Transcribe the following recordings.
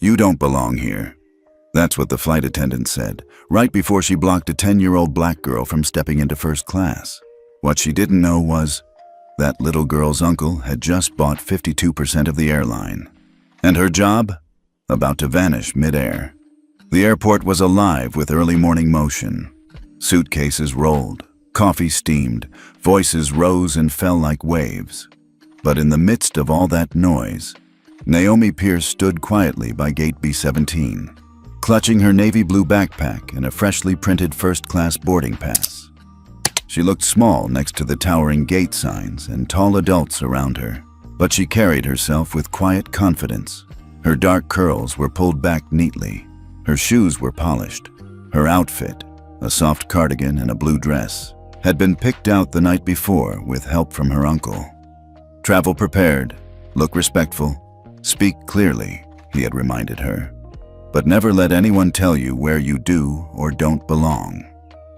"You don't belong here." That's what the flight attendant said, right before she blocked a 10-year-old black girl from stepping into first class. What she didn't know was that little girl's uncle had just bought 52% of the airline. And her job? About to vanish midair. The airport was alive with early morning motion. Suitcases rolled, coffee steamed, voices rose and fell like waves. But in the midst of all that noise, Naomi Pierce stood quietly by gate B-17, clutching her navy blue backpack and a freshly printed first-class boarding pass. She looked small next to the towering gate signs and tall adults around her, but she carried herself with quiet confidence. Her dark curls were pulled back neatly. Her shoes were polished. Her outfit, a soft cardigan and a blue dress, had been picked out the night before with help from her uncle. "Travel prepared, look respectful, speak clearly," he had reminded her. "But never let anyone tell you where you do or don't belong."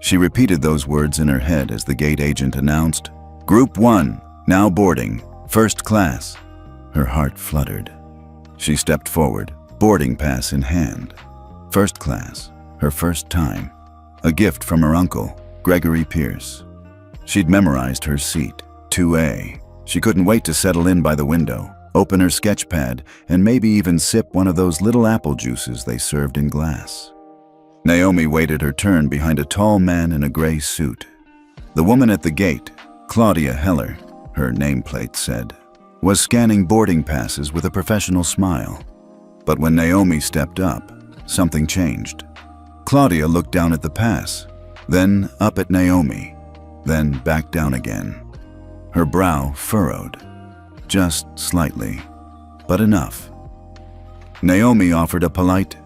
She repeated those words in her head as the gate agent announced, "Group 1, now boarding, first class." Her heart fluttered. She stepped forward, boarding pass in hand. First class, her first time. A gift from her uncle, Gregory Pierce. She'd memorized her seat, 2A. She couldn't wait to settle in by the window, open her sketch pad, and maybe even sip one of those little apple juices they served in glass. Naomi waited her turn behind a tall man in a gray suit. The woman at the gate, Claudia Heller, her nameplate said, was scanning boarding passes with a professional smile. But when Naomi stepped up, something changed. Claudia looked down at the pass, then up at Naomi, then back down again. Her brow furrowed, just slightly, but enough. Naomi offered a polite,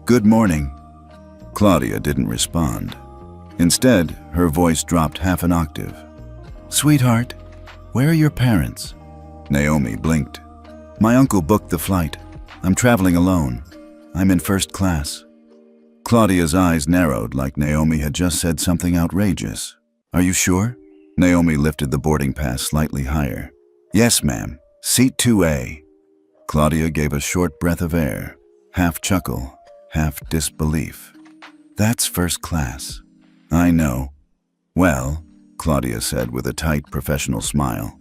"Good morning." Claudia didn't respond. Instead, her voice dropped half an octave. "Sweetheart, where are your parents?" Naomi blinked. "My uncle booked the flight. I'm traveling alone. I'm in first class." Claudia's eyes narrowed like Naomi had just said something outrageous. "Are you sure?" Naomi lifted the boarding pass slightly higher. "Yes, ma'am. Seat 2A." Claudia gave a short breath of air, half chuckle, half disbelief. "That's first class." "I know." "Well," Claudia said with a tight professional smile,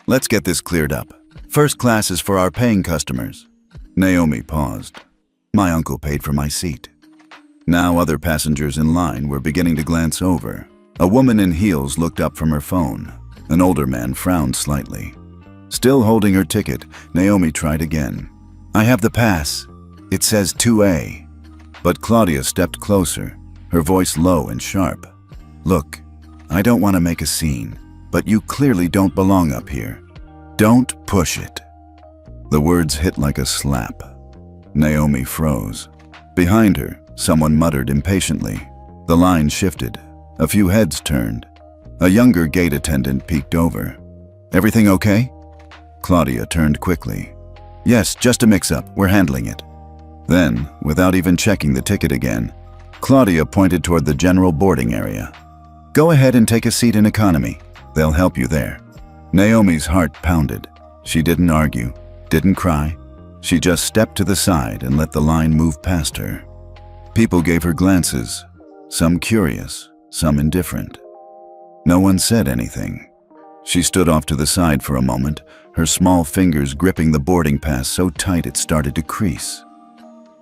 "let's get this cleared up. First class is for our paying customers." Naomi paused. "My uncle paid for my seat." Now other passengers in line were beginning to glance over. A woman in heels looked up from her phone. An older man frowned slightly. Still holding her ticket, Naomi tried again. "I have the pass. It says 2A." But Claudia stepped closer, her voice low and sharp. "Look, I don't want to make a scene, but you clearly don't belong up here. Don't push it." The words hit like a slap. Naomi froze. Behind her, someone muttered impatiently. The line shifted. A few heads turned. A younger gate attendant peeked over. "Everything okay?" Claudia turned quickly. "Yes, just a mix-up. We're handling it." Then, without even checking the ticket again, Claudia pointed toward the general boarding area. "Go ahead and take a seat in economy. They'll help you there." Naomi's heart pounded. She didn't argue, didn't cry. She just stepped to the side and let the line move past her. People gave her glances, some curious, some indifferent. No one said anything. She stood off to the side for a moment, her small fingers gripping the boarding pass so tight it started to crease.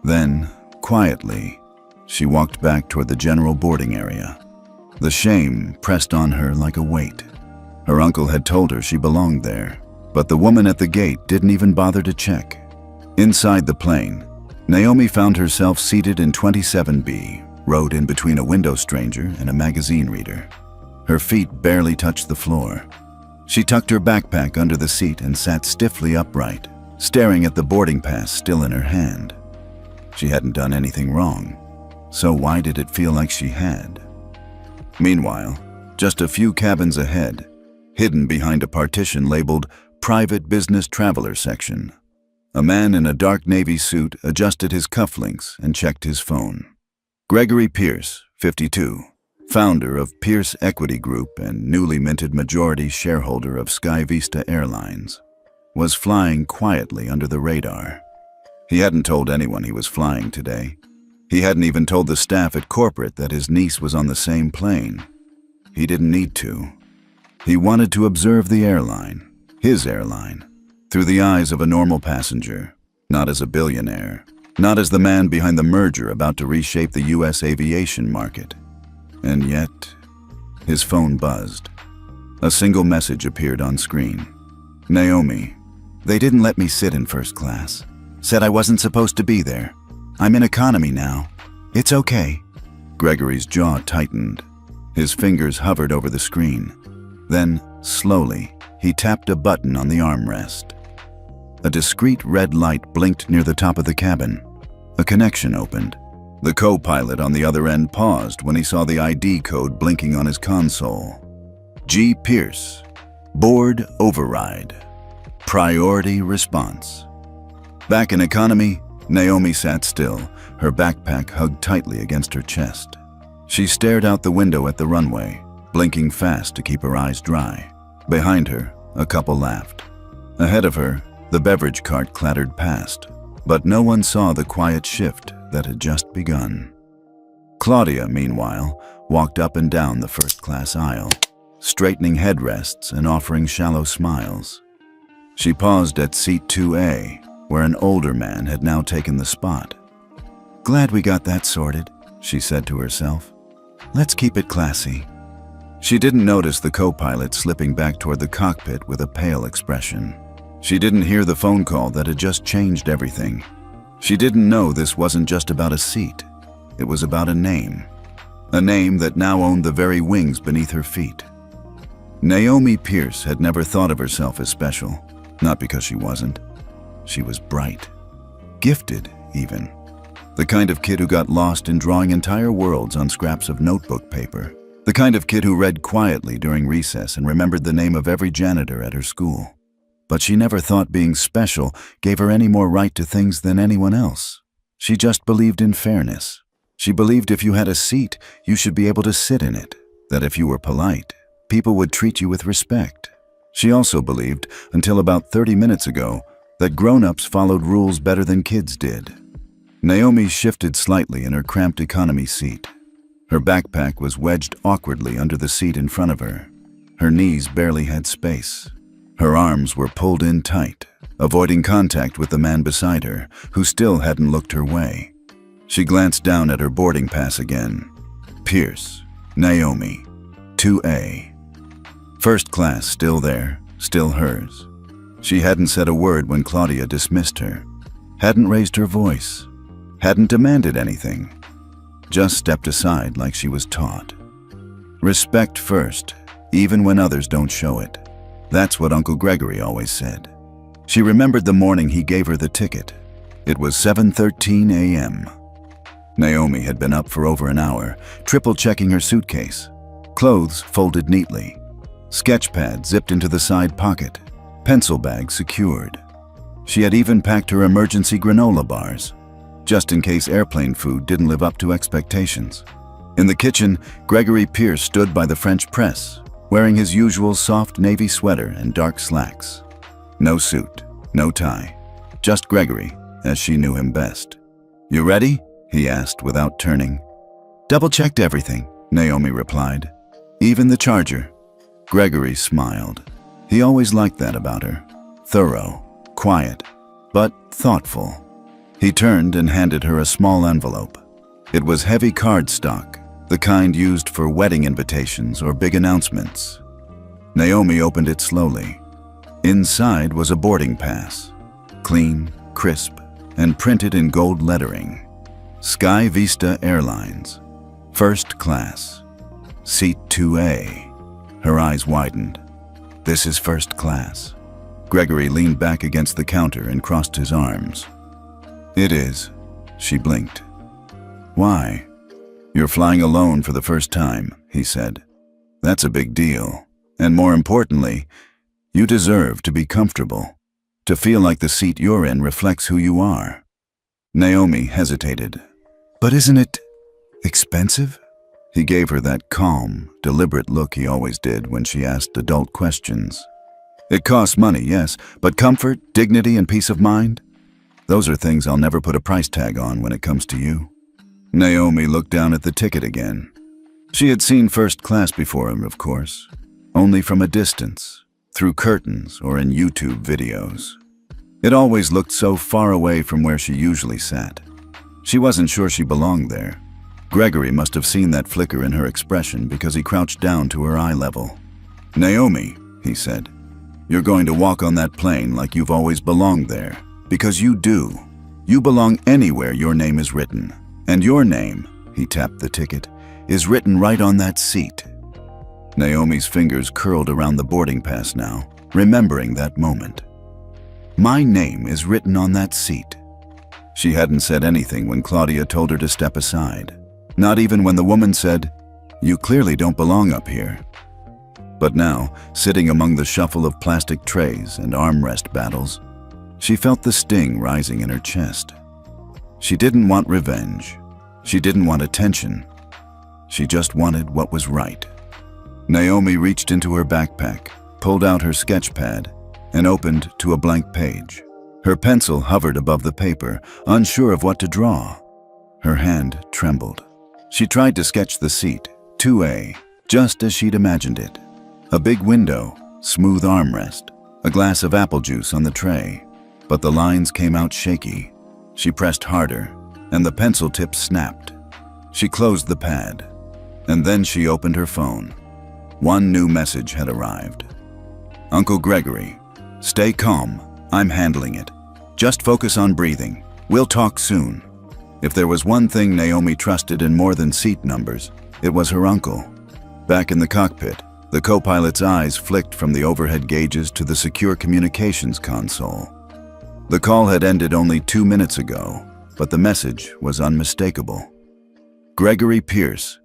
Then, quietly, she walked back toward the general boarding area. The shame pressed on her like a weight. Her uncle had told her she belonged there, but the woman at the gate didn't even bother to check. Inside the plane, Naomi found herself seated in 27B, rowed in between a window stranger and a magazine reader. Her feet barely touched the floor. She tucked her backpack under the seat and sat stiffly upright, staring at the boarding pass still in her hand. She hadn't done anything wrong, so why did it feel like she had? Meanwhile, just a few cabins ahead, hidden behind a partition labeled Private Business Traveler Section, a man in a dark navy suit adjusted his cufflinks and checked his phone. Gregory Pierce, 52, founder of Pierce Equity Group and newly minted majority shareholder of Sky Vista Airlines, was flying quietly under the radar. He hadn't told anyone he was flying today. He hadn't even told the staff at corporate that his niece was on the same plane. He didn't need to. He wanted to observe the airline, his airline, through the eyes of a normal passenger, not as a billionaire, not as the man behind the merger about to reshape the U.S. aviation market. And yet, his phone buzzed. A single message appeared on screen. Naomi, they didn't let me sit in first class. Said I wasn't supposed to be there. I'm in economy now. It's okay. Gregory's jaw tightened. His fingers hovered over the screen. Then, slowly, he tapped a button on the armrest. A discreet red light blinked near the top of the cabin. A connection opened. The co-pilot on the other end paused when he saw the ID code blinking on his console. G. Pierce. Board override. Priority response. Back in economy, Naomi sat still, her backpack hugged tightly against her chest. She stared out the window at the runway, blinking fast to keep her eyes dry. Behind her, a couple laughed. Ahead of her, the beverage cart clattered past, but no one saw the quiet shift that had just begun. Claudia, meanwhile, walked up and down the first-class aisle, straightening headrests and offering shallow smiles. She paused at seat 2A, where an older man had now taken the spot. "Glad we got that sorted," she said to herself. "Let's keep it classy." She didn't notice the co-pilot slipping back toward the cockpit with a pale expression. She didn't hear the phone call that had just changed everything. She didn't know this wasn't just about a seat. It was about a name that now owned the very wings beneath her feet. Naomi Pierce had never thought of herself as special, not because she wasn't. She was bright, gifted even. The kind of kid who got lost in drawing entire worlds on scraps of notebook paper. The kind of kid who read quietly during recess and remembered the name of every janitor at her school. But she never thought being special gave her any more right to things than anyone else. She just believed in fairness. She believed if you had a seat, you should be able to sit in it. That if you were polite, people would treat you with respect. She also believed, until about 30 minutes ago, that grown-ups followed rules better than kids did. Naomi shifted slightly in her cramped economy seat. Her backpack was wedged awkwardly under the seat in front of her. Her knees barely had space. Her arms were pulled in tight, avoiding contact with the man beside her, who still hadn't looked her way. She glanced down at her boarding pass again. Pierce, Naomi, 2A. First class still there, still hers. She hadn't said a word when Claudia dismissed her, hadn't raised her voice, hadn't demanded anything, just stepped aside like she was taught. Respect first, even when others don't show it. That's what Uncle Gregory always said. She remembered the morning he gave her the ticket. It was 7:13 a.m. Naomi had been up for over an hour, triple-checking her suitcase. Clothes folded neatly. Sketch pad zipped into the side pocket. Pencil bag secured. She had even packed her emergency granola bars, just in case airplane food didn't live up to expectations. In the kitchen, Gregory Pierce stood by the French press, wearing his usual soft navy sweater and dark slacks. No suit, no tie, just Gregory, as she knew him best. "You ready?" he asked without turning. "Double-checked everything," Naomi replied. "Even the charger." Gregory smiled. He always liked that about her. Thorough, quiet, but thoughtful. He turned and handed her a small envelope. It was heavy cardstock, the kind used for wedding invitations or big announcements. Naomi opened it slowly. Inside was a boarding pass, clean, crisp, and printed in gold lettering. Sky Vista Airlines, first class, seat 2A. Her eyes widened. "This is first class." Gregory leaned back against the counter and crossed his arms. "It is," she blinked. "Why?" "You're flying alone for the first time," he said. "That's a big deal. And more importantly, you deserve to be comfortable, to feel like the seat you're in reflects who you are." Naomi hesitated. "But isn't it expensive?" He gave her that calm, deliberate look he always did when she asked adult questions. "It costs money, yes, but comfort, dignity, and peace of mind? Those are things I'll never put a price tag on when it comes to you." Naomi looked down at the ticket again. She had seen first class before, of course, only from a distance, through curtains or in YouTube videos. It always looked so far away from where she usually sat. She wasn't sure she belonged there. Gregory must have seen that flicker in her expression because he crouched down to her eye level. "Naomi," he said, "you're going to walk on that plane like you've always belonged there. Because you do. You belong anywhere your name is written. And your name," he tapped the ticket, "is written right on that seat." Naomi's fingers curled around the boarding pass now, remembering that moment. "My name is written on that seat." She hadn't said anything when Claudia told her to step aside. Not even when the woman said, "You clearly don't belong up here." But now, sitting among the shuffle of plastic trays and armrest battles, she felt the sting rising in her chest. She didn't want revenge. She didn't want attention. She just wanted what was right. Naomi reached into her backpack, pulled out her sketch pad, and opened to a blank page. Her pencil hovered above the paper, unsure of what to draw. Her hand trembled. She tried to sketch the seat, 2A, just as she'd imagined it. A big window, smooth armrest, a glass of apple juice on the tray. But the lines came out shaky. She pressed harder, and the pencil tip snapped. She closed the pad, and then she opened her phone. One new message had arrived. "Uncle Gregory, stay calm. I'm handling it. Just focus on breathing. We'll talk soon." If there was one thing Naomi trusted in more than seat numbers, it was her uncle. Back in the cockpit, the co-pilot's eyes flicked from the overhead gauges to the secure communications console. The call had ended only 2 minutes ago, but the message was unmistakable. Gregory Pierce,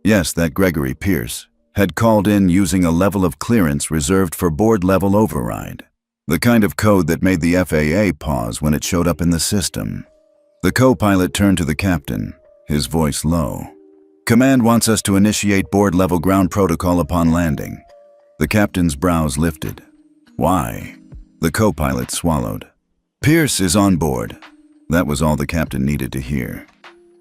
yes, that Gregory Pierce, had called in using a level of clearance reserved for board-level override, the kind of code that made the FAA pause when it showed up in the system. The co-pilot turned to the captain, his voice low. "Command wants us to initiate board-level ground protocol upon landing." The captain's brows lifted. "Why?" The co-pilot swallowed. "Pierce is on board." That was all the captain needed to hear.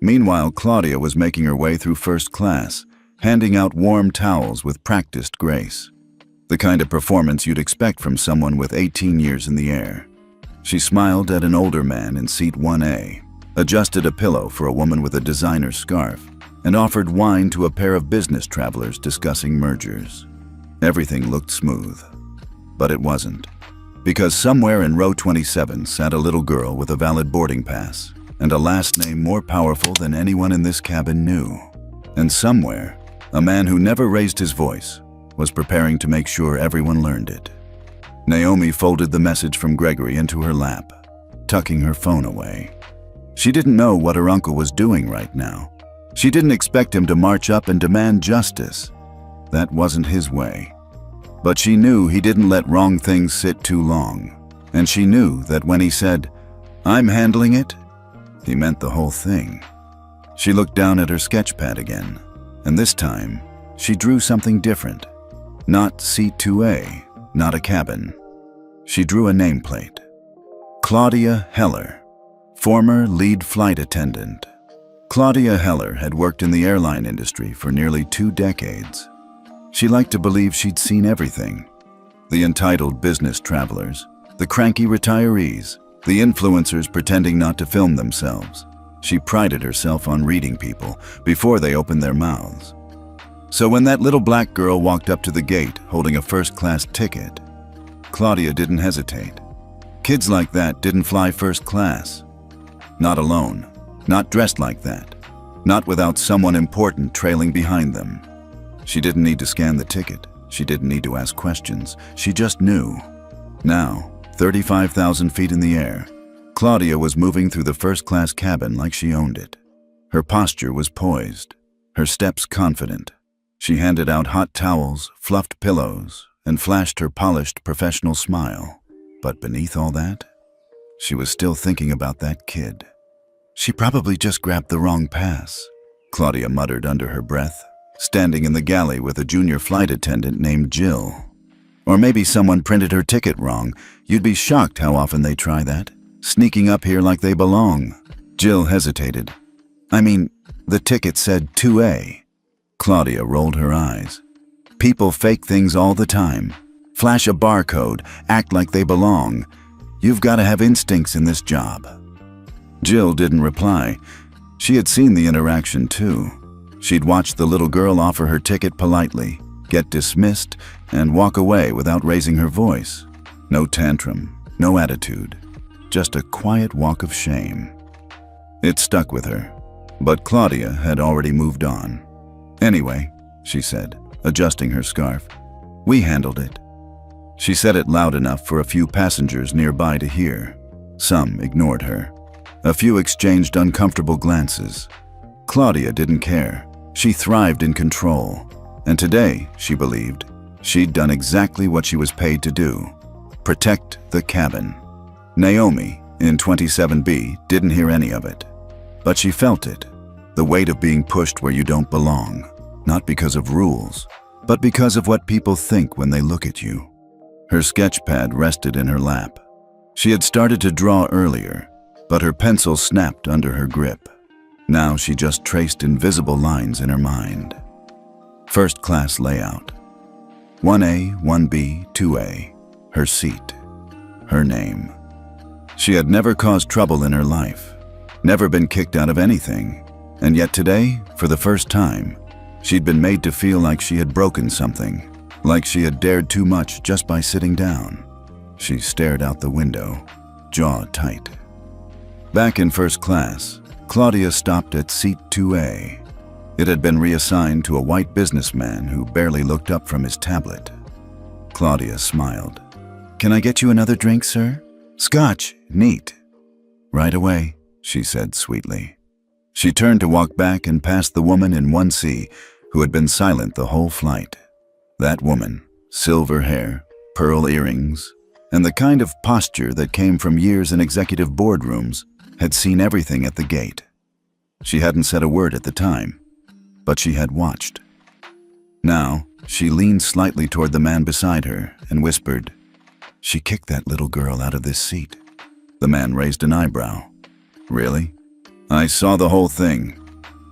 Meanwhile, Claudia was making her way through first class, handing out warm towels with practiced grace. The kind of performance you'd expect from someone with 18 years in the air. She smiled at an older man in seat 1A, adjusted a pillow for a woman with a designer scarf, and offered wine to a pair of business travelers discussing mergers. Everything looked smooth. But it wasn't. Because somewhere in row 27 sat a little girl with a valid boarding pass and a last name more powerful than anyone in this cabin knew. And somewhere, a man who never raised his voice was preparing to make sure everyone learned it. Naomi folded the message from Gregory into her lap, tucking her phone away. She didn't know what her uncle was doing right now. She didn't expect him to march up and demand justice. That wasn't his way. But she knew he didn't let wrong things sit too long. And she knew that when he said, "I'm handling it," he meant the whole thing. She looked down at her sketch pad again, and this time, she drew something different. Not seat 2A, not a cabin. She drew a nameplate. Claudia Heller, former lead flight attendant. Claudia Heller had worked in the airline industry for nearly 2 decades. She liked to believe she'd seen everything. The entitled business travelers, the cranky retirees, the influencers pretending not to film themselves. She prided herself on reading people before they opened their mouths. So when that little black girl walked up to the gate holding a first-class ticket, Claudia didn't hesitate. Kids like that didn't fly first class. Not alone, not dressed like that, not without someone important trailing behind them. She didn't need to scan the ticket. She didn't need to ask questions. She just knew. Now, 35,000 feet in the air, Claudia was moving through the first-class cabin like she owned it. Her posture was poised, her steps confident. She handed out hot towels, fluffed pillows, and flashed her polished professional smile. But beneath all that, she was still thinking about that kid. She probably just grabbed the wrong pass, Claudia muttered under her breath, standing in the galley with a junior flight attendant named Jill. Or maybe someone printed her ticket wrong. You'd be shocked how often they try that. sneaking up here like they belong. Jill hesitated. I mean, the ticket said 2A. Claudia rolled her eyes. People fake things all the time. Flash a barcode, act like they belong. You've got to have instincts in this job. Jill didn't reply. She had seen the interaction too. She'd watched the little girl offer her ticket politely, get dismissed, and walk away without raising her voice. No tantrum, no attitude, just a quiet walk of shame. It stuck with her, but Claudia had already moved on. Anyway, she said, adjusting her scarf, we handled it. She said it loud enough for a few passengers nearby to hear. Some ignored her. A few exchanged uncomfortable glances. Claudia didn't care. She thrived in control. And today, she believed, she'd done exactly what she was paid to do. Protect the cabin. Naomi, in 27B, didn't hear any of it. But she felt it. The weight of being pushed where you don't belong. Not because of rules, but because of what people think when they look at you. Her sketch pad rested in her lap. She had started to draw earlier, but her pencil snapped under her grip. Now she just traced invisible lines in her mind. First class layout. 1A, 1B, 2A. Her seat. Her name. She had never caused trouble in her life. Never been kicked out of anything. And yet today, for the first time, she'd been made to feel like she had broken something. Like she had dared too much just by sitting down. She stared out the window, jaw tight. Back in first class, Claudia stopped at seat 2A. It had been reassigned to a white businessman who barely looked up from his tablet. Claudia smiled. Can I get you another drink, sir? Scotch, neat. Right away, she said sweetly. She turned to walk back and past the woman in 1C who had been silent the whole flight. That woman, silver hair, pearl earrings, and the kind of posture that came from years in executive boardrooms, had seen everything at the gate. She hadn't said a word at the time, but she had watched. Now, she leaned slightly toward the man beside her and whispered, She kicked that little girl out of this seat. The man raised an eyebrow. Really? I saw the whole thing.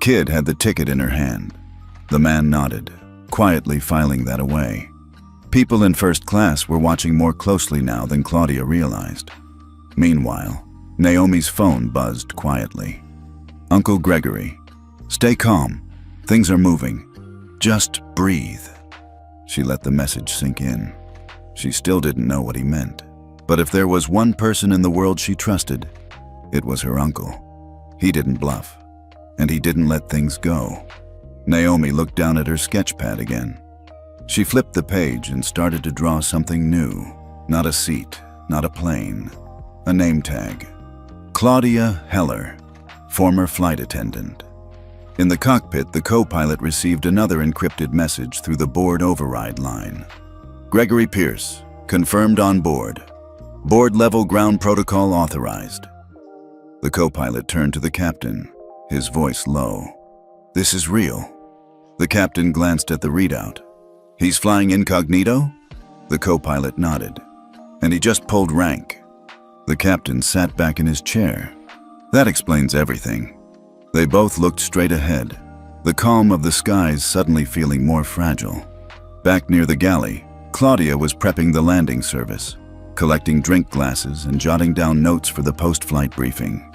Kid had the ticket in her hand. The man nodded, quietly filing that away. People in first class were watching more closely now than Claudia realized. Meanwhile, Naomi's phone buzzed quietly. Uncle Gregory, stay calm. Things are moving. Just breathe. She let the message sink in. She still didn't know what he meant. But if there was one person in the world she trusted, it was her uncle. He didn't bluff, and he didn't let things go. Naomi looked down at her sketch pad again. She flipped the page and started to draw something new. Not a seat, not a plane. A name tag. Claudia Heller, former flight attendant. In the cockpit, the co-pilot received another encrypted message through the board override line. Gregory Pierce, confirmed on board. Board-level ground protocol authorized. The co-pilot turned to the captain, his voice low. This is real. The captain glanced at the readout. He's flying incognito? The co-pilot nodded. And he just pulled rank. The captain sat back in his chair. That explains everything. They both looked straight ahead, the calm of the skies suddenly feeling more fragile. Back near the galley, Claudia was prepping the landing service, collecting drink glasses and jotting down notes for the post-flight briefing.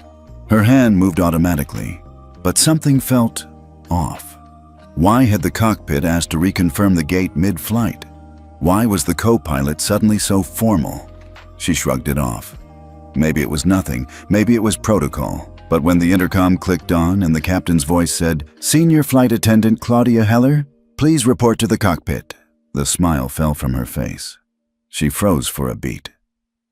Her hand moved automatically, but something felt off. Why had the cockpit asked to reconfirm the gate mid-flight? Why was the co-pilot suddenly so formal? She shrugged it off. Maybe it was nothing, maybe it was protocol. But when the intercom clicked on and the captain's voice said, Senior Flight Attendant Claudia Heller, please report to the cockpit, the smile fell from her face. She froze for a beat.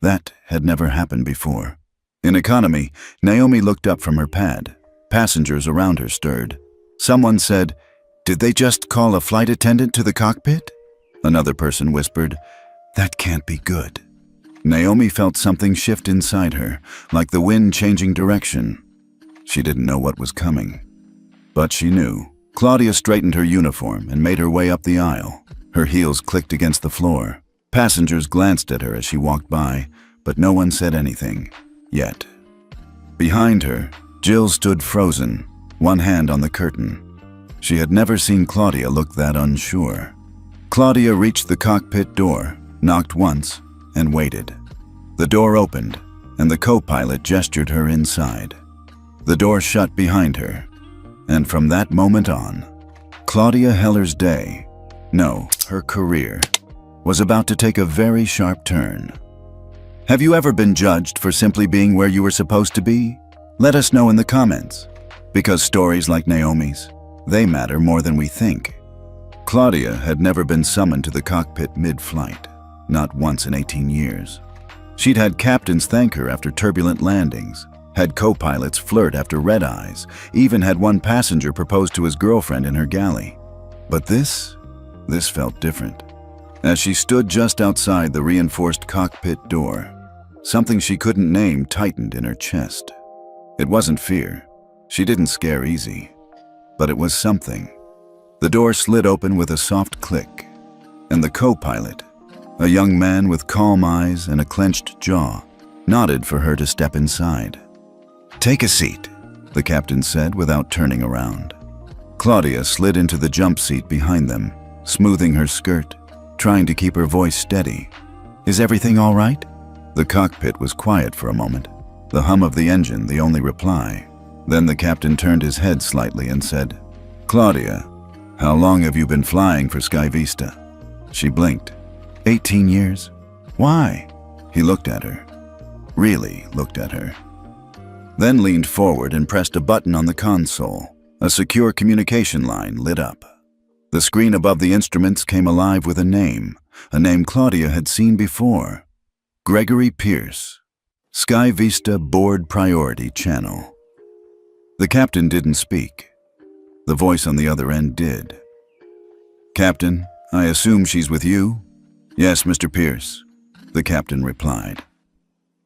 That had never happened before. In economy, Naomi looked up from her pad. Passengers around her stirred. Someone said, Did they just call a flight attendant to the cockpit? Another person whispered, That can't be good. Naomi felt something shift inside her, like the wind changing direction. She didn't know what was coming. But she knew. Claudia straightened her uniform and made her way up the aisle. Her heels clicked against the floor. Passengers glanced at her as she walked by, but no one said anything. Yet. Behind her, Jill stood frozen, one hand on the curtain. She had never seen Claudia look that unsure. Claudia reached the cockpit door, knocked once, and waited. The door opened, and the co-pilot gestured her inside. The door shut behind her, and from that moment on, Claudia Heller's day, no, her career, was about to take a very sharp turn. Have you ever been judged for simply being where you were supposed to be? Let us know in the comments, because stories like Naomi's, they matter more than we think. Claudia had never been summoned to the cockpit mid-flight, not once in 18 years. She'd had captains thank her after turbulent landings, had co-pilots flirt after red eyes, even had one passenger propose to his girlfriend in her galley. But this felt different. As she stood just outside the reinforced cockpit door, something she couldn't name tightened in her chest. It wasn't fear. She didn't scare easy. But it was something. The door slid open with a soft click, and the co-pilot, a young man with calm eyes and a clenched jaw, nodded for her to step inside. "Take a seat," the captain said without turning around. Claudia slid into the jump seat behind them, smoothing her skirt, trying to keep her voice steady. "Is everything all right?" The cockpit was quiet for a moment, the hum of the engine the only reply. Then the captain turned his head slightly and said, "Claudia, how long have you been flying for Sky Vista?" She blinked. 18 years. Why? He looked at her. Really looked at her. Then leaned forward and pressed a button on the console. A secure communication line lit up. The screen above the instruments came alive with a name Claudia had seen before. Gregory Pierce, Sky Vista Board Priority Channel. The captain didn't speak. The voice on the other end did. "Captain, I assume she's with you?" "Yes, Mr. Pierce," the captain replied.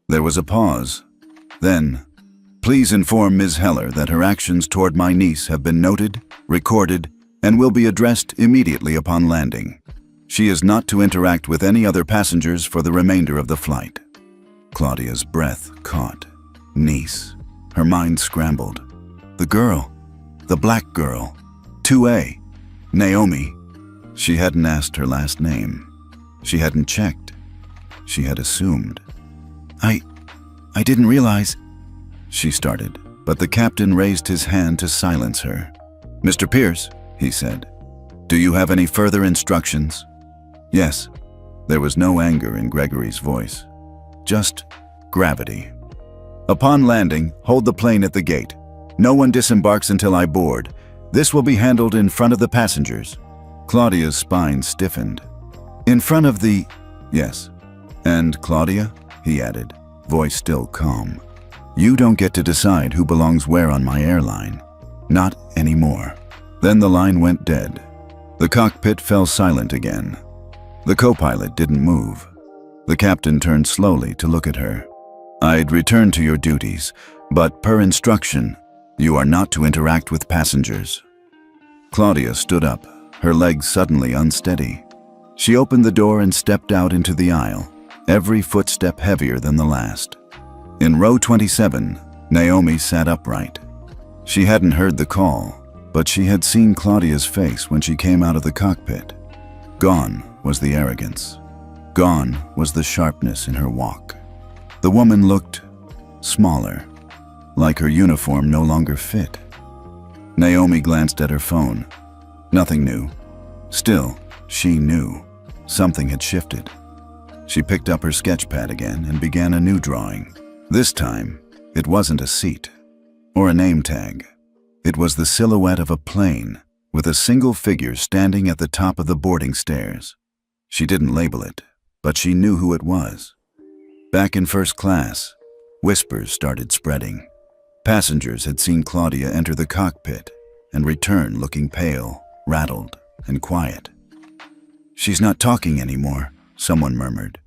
There was a pause. Then, "Please inform Ms. Heller that her actions toward my niece have been noted, recorded, and will be addressed immediately upon landing. She is not to interact with any other passengers for the remainder of the flight." Claudia's breath caught. Niece. Her mind scrambled. The girl. The black girl. 2A. Naomi. She hadn't asked her last name. She hadn't checked. She had assumed. I didn't realize," she started, but the captain raised his hand to silence her. "Mr. Pierce," he said, "do you have any further instructions?" "Yes." There was no anger in Gregory's voice, just gravity. "Upon landing, hold the plane at the gate. No one disembarks until I board. This will be handled in front of the passengers." Claudia's spine stiffened. "In front of the—" "Yes." "And Claudia," he added, voice still calm, "you don't get to decide who belongs where on my airline. Not anymore." Then the line went dead. The cockpit fell silent again. The co-pilot didn't move. The captain turned slowly to look at her. "I'd return to your duties, but per instruction, you are not to interact with passengers." Claudia stood up, her legs suddenly unsteady. She opened the door and stepped out into the aisle, every footstep heavier than the last. In row 27, Naomi sat upright. She hadn't heard the call, but she had seen Claudia's face when she came out of the cockpit. Gone was the arrogance. Gone was the sharpness in her walk. The woman looked smaller, like her uniform no longer fit. Naomi glanced at her phone. Nothing new. Still, she knew. Something had shifted. She picked up her sketch pad again and began a new drawing. This time, it wasn't a seat or a name tag. It was the silhouette of a plane with a single figure standing at the top of the boarding stairs. She didn't label it, but she knew who it was. Back in first class, whispers started spreading. Passengers had seen Claudia enter the cockpit and return looking pale, rattled, and quiet. "She's not talking anymore," someone murmured.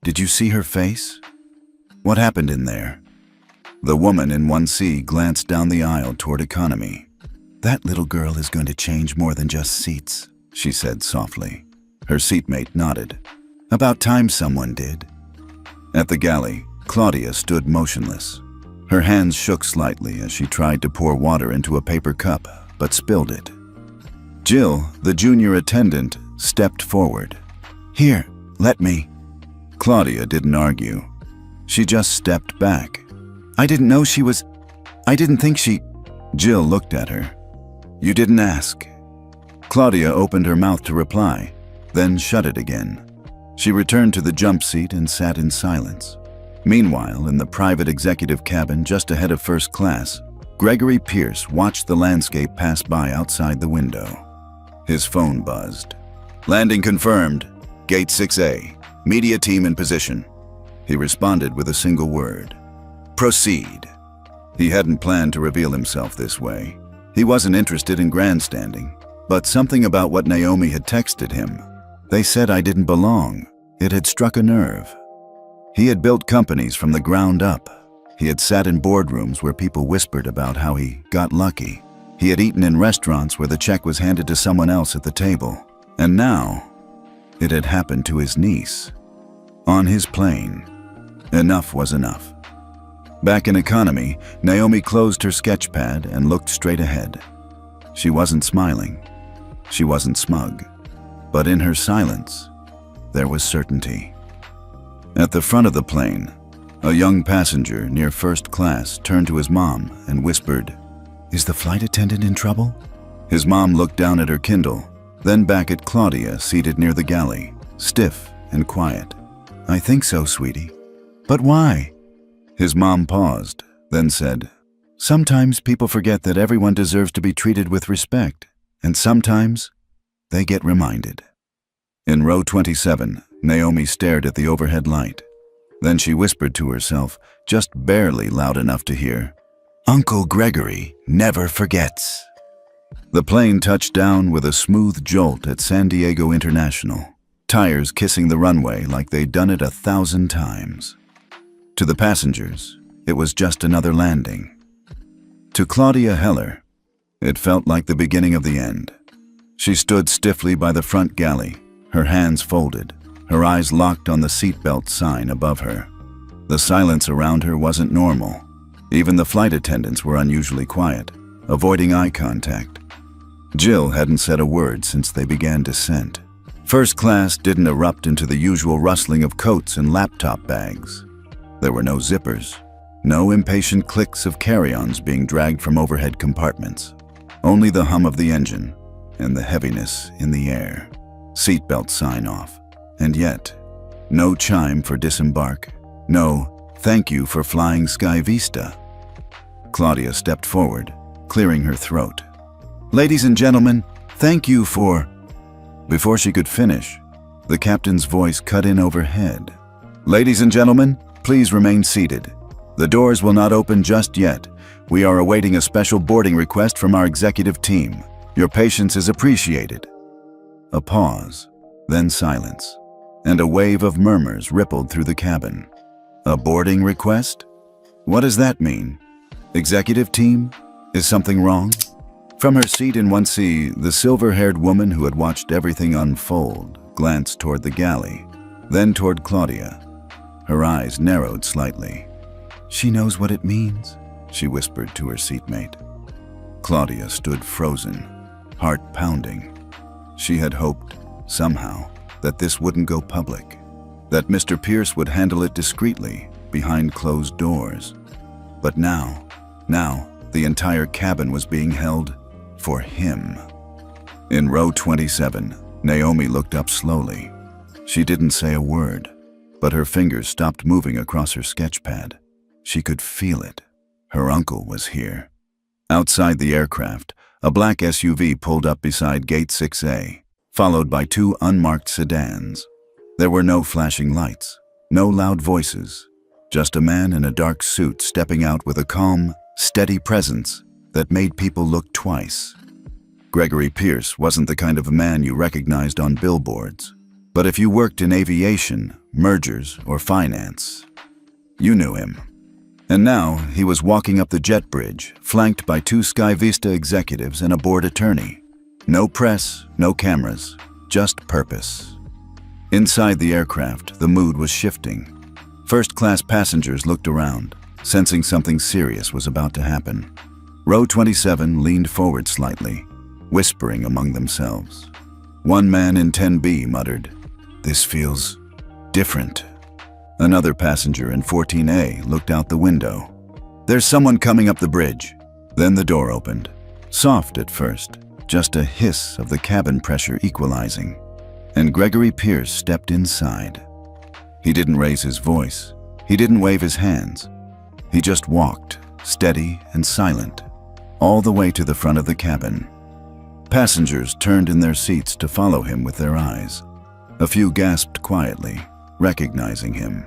"Did you see her face? What happened in there?" The woman in 1C glanced down the aisle toward economy. "That little girl is going to change more than just seats," she said softly. Her seatmate nodded. "About time someone did." At the galley, Claudia stood motionless. Her hands shook slightly as she tried to pour water into a paper cup, but spilled it. Jill, the junior attendant, stepped forward. "Here, let me." Claudia didn't argue. She just stepped back. I didn't think she... Jill looked at her. "You didn't ask." Claudia opened her mouth to reply, then shut it again. She returned to the jump seat and sat in silence. Meanwhile, in the private executive cabin just ahead of first class, Gregory Pierce watched the landscape pass by outside the window. His phone buzzed. "Landing confirmed. Gate 6A. Media team in position." He responded with a single word. "Proceed." He hadn't planned to reveal himself this way. He wasn't interested in grandstanding, but something about what Naomi had texted him. "They said I didn't belong." It had struck a nerve. He had built companies from the ground up. He had sat in boardrooms where people whispered about how he got lucky. He had eaten in restaurants where the check was handed to someone else at the table. And now, it had happened to his niece. On his plane. Enough was enough. Back in economy, Naomi closed her sketch pad and looked straight ahead. She wasn't smiling. She wasn't smug. But in her silence, there was certainty. At the front of the plane, a young passenger near first class turned to his mom and whispered, "Is the flight attendant in trouble?" His mom looked down at her Kindle, then back at Claudia seated near the galley, stiff and quiet. "I think so, sweetie." "But why?" His mom paused, then said, "Sometimes people forget that everyone deserves to be treated with respect, and sometimes they get reminded." In row 27, Naomi stared at the overhead light. Then she whispered to herself, just barely loud enough to hear, "Uncle Gregory never forgets." The plane touched down with a smooth jolt at San Diego International, tires kissing the runway like they'd done it 1,000 times. To the passengers, it was just another landing. To Claudia Heller, it felt like the beginning of the end. She stood stiffly by the front galley, her hands folded, her eyes locked on the seatbelt sign above her. The silence around her wasn't normal. Even the flight attendants were unusually quiet, avoiding eye contact. Jill hadn't said a word since they began descent. First class didn't erupt into the usual rustling of coats and laptop bags. There were no zippers, no impatient clicks of carry-ons being dragged from overhead compartments. Only the hum of the engine and the heaviness in the air. Seatbelt sign-off. And yet, no chime for disembark. No, "Thank you for flying Sky Vista." Claudia stepped forward, clearing her throat. "Ladies and gentlemen, thank you for..." Before she could finish, the captain's voice cut in overhead. "Ladies and gentlemen, please remain seated. The doors will not open just yet. We are awaiting a special boarding request from our executive team. Your patience is appreciated." A pause, then silence, and a wave of murmurs rippled through the cabin. A boarding request? What does that mean? Executive team? Is something wrong? From her seat in 1C, the silver-haired woman who had watched everything unfold glanced toward the galley, then toward Claudia. Her eyes narrowed slightly. "She knows what it means," she whispered to her seatmate. Claudia stood frozen, heart pounding. She had hoped, somehow, that this wouldn't go public, that Mr. Pierce would handle it discreetly, behind closed doors. But now, the entire cabin was being held for him. In row 27, Naomi looked up slowly. She didn't say a word, but her fingers stopped moving across her sketch pad. She could feel it. Her uncle was here. Outside the aircraft, a black SUV pulled up beside Gate 6A, followed by two unmarked sedans. There were no flashing lights, no loud voices, just a man in a dark suit stepping out with a calm, steady presence that made people look twice. Gregory Pierce wasn't the kind of man you recognized on billboards, but if you worked in aviation, mergers, or finance, you knew him. And now he was walking up the jet bridge, flanked by two Sky Vista executives and a board attorney. No press, no cameras, just purpose. Inside the aircraft, the mood was shifting. First-class passengers looked around, sensing something serious was about to happen. Row 27 leaned forward slightly, whispering among themselves. One man in 10B muttered, "This feels different." Another passenger in 14A looked out the window. "There's someone coming up the bridge." Then the door opened. Soft at first, just a hiss of the cabin pressure equalizing. And Gregory Pierce stepped inside. He didn't raise his voice. He didn't wave his hands. He just walked, steady and silent, all the way to the front of the cabin. Passengers turned in their seats to follow him with their eyes. A few gasped quietly, recognizing him.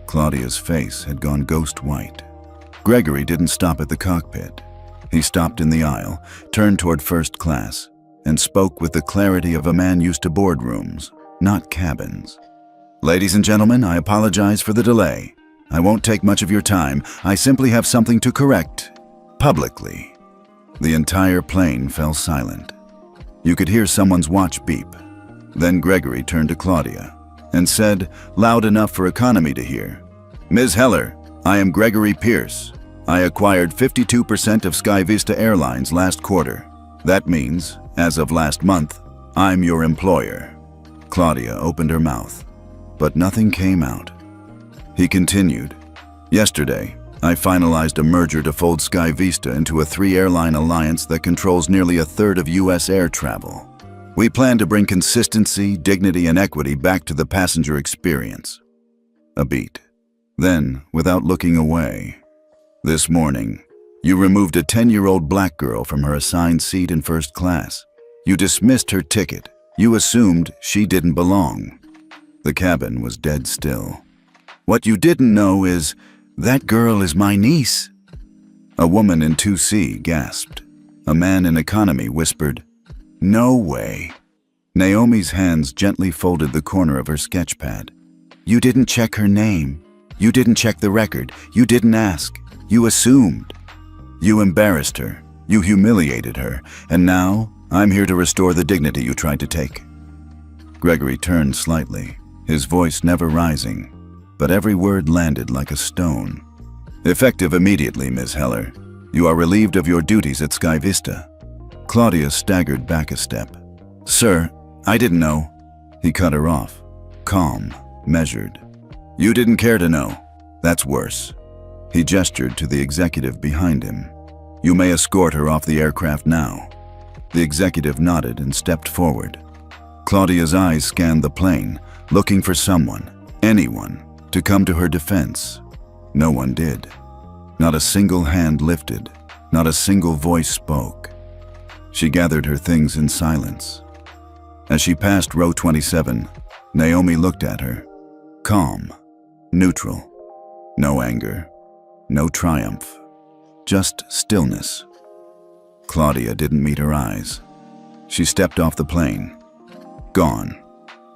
Claudia's face had gone ghost white. Gregory didn't stop at the cockpit. He stopped in the aisle, turned toward first class, and spoke with the clarity of a man used to boardrooms, not cabins. "Ladies and gentlemen, I apologize for the delay. I won't take much of your time. I simply have something to correct, publicly." The entire plane fell silent. You could hear someone's watch beep. Then Gregory turned to Claudia and said, loud enough for economy to hear, "Ms. Heller, I am Gregory Pierce. I acquired 52% of Sky Vista Airlines last quarter. That means, as of last month, I'm your employer." Claudia opened her mouth, but nothing came out. He continued, "Yesterday, I finalized a merger to fold Sky Vista into a 3-airline alliance that controls nearly a third of U.S. air travel. We plan to bring consistency, dignity, and equity back to the passenger experience." A beat. Then, without looking away, "This morning, you removed a 10-year-old black girl from her assigned seat in first class. You dismissed her ticket. You assumed she didn't belong." The cabin was dead still. "What you didn't know is, that girl is my niece." A woman in 2C gasped. A man in economy whispered, "No way." Naomi's hands gently folded the corner of her sketch pad. "You didn't check her name. You didn't check the record. You didn't ask. You assumed. You embarrassed her. You humiliated her. And now, I'm here to restore the dignity you tried to take." Gregory turned slightly, his voice never rising, but every word landed like a stone. "Effective immediately, Ms. Heller. You are relieved of your duties at Sky Vista." Claudia staggered back a step. "Sir, I didn't know." He cut her off, calm, measured. "You didn't care to know. That's worse." He gestured to the executive behind him. "You may escort her off the aircraft now." The executive nodded and stepped forward. Claudia's eyes scanned the plane, looking for someone, anyone, to come to her defense. No one did. Not a single hand lifted, not a single voice spoke. She gathered her things in silence. As she passed row 27, Naomi looked at her, calm, neutral. No anger, no triumph, just stillness. Claudia didn't meet her eyes. She stepped off the plane. Gone.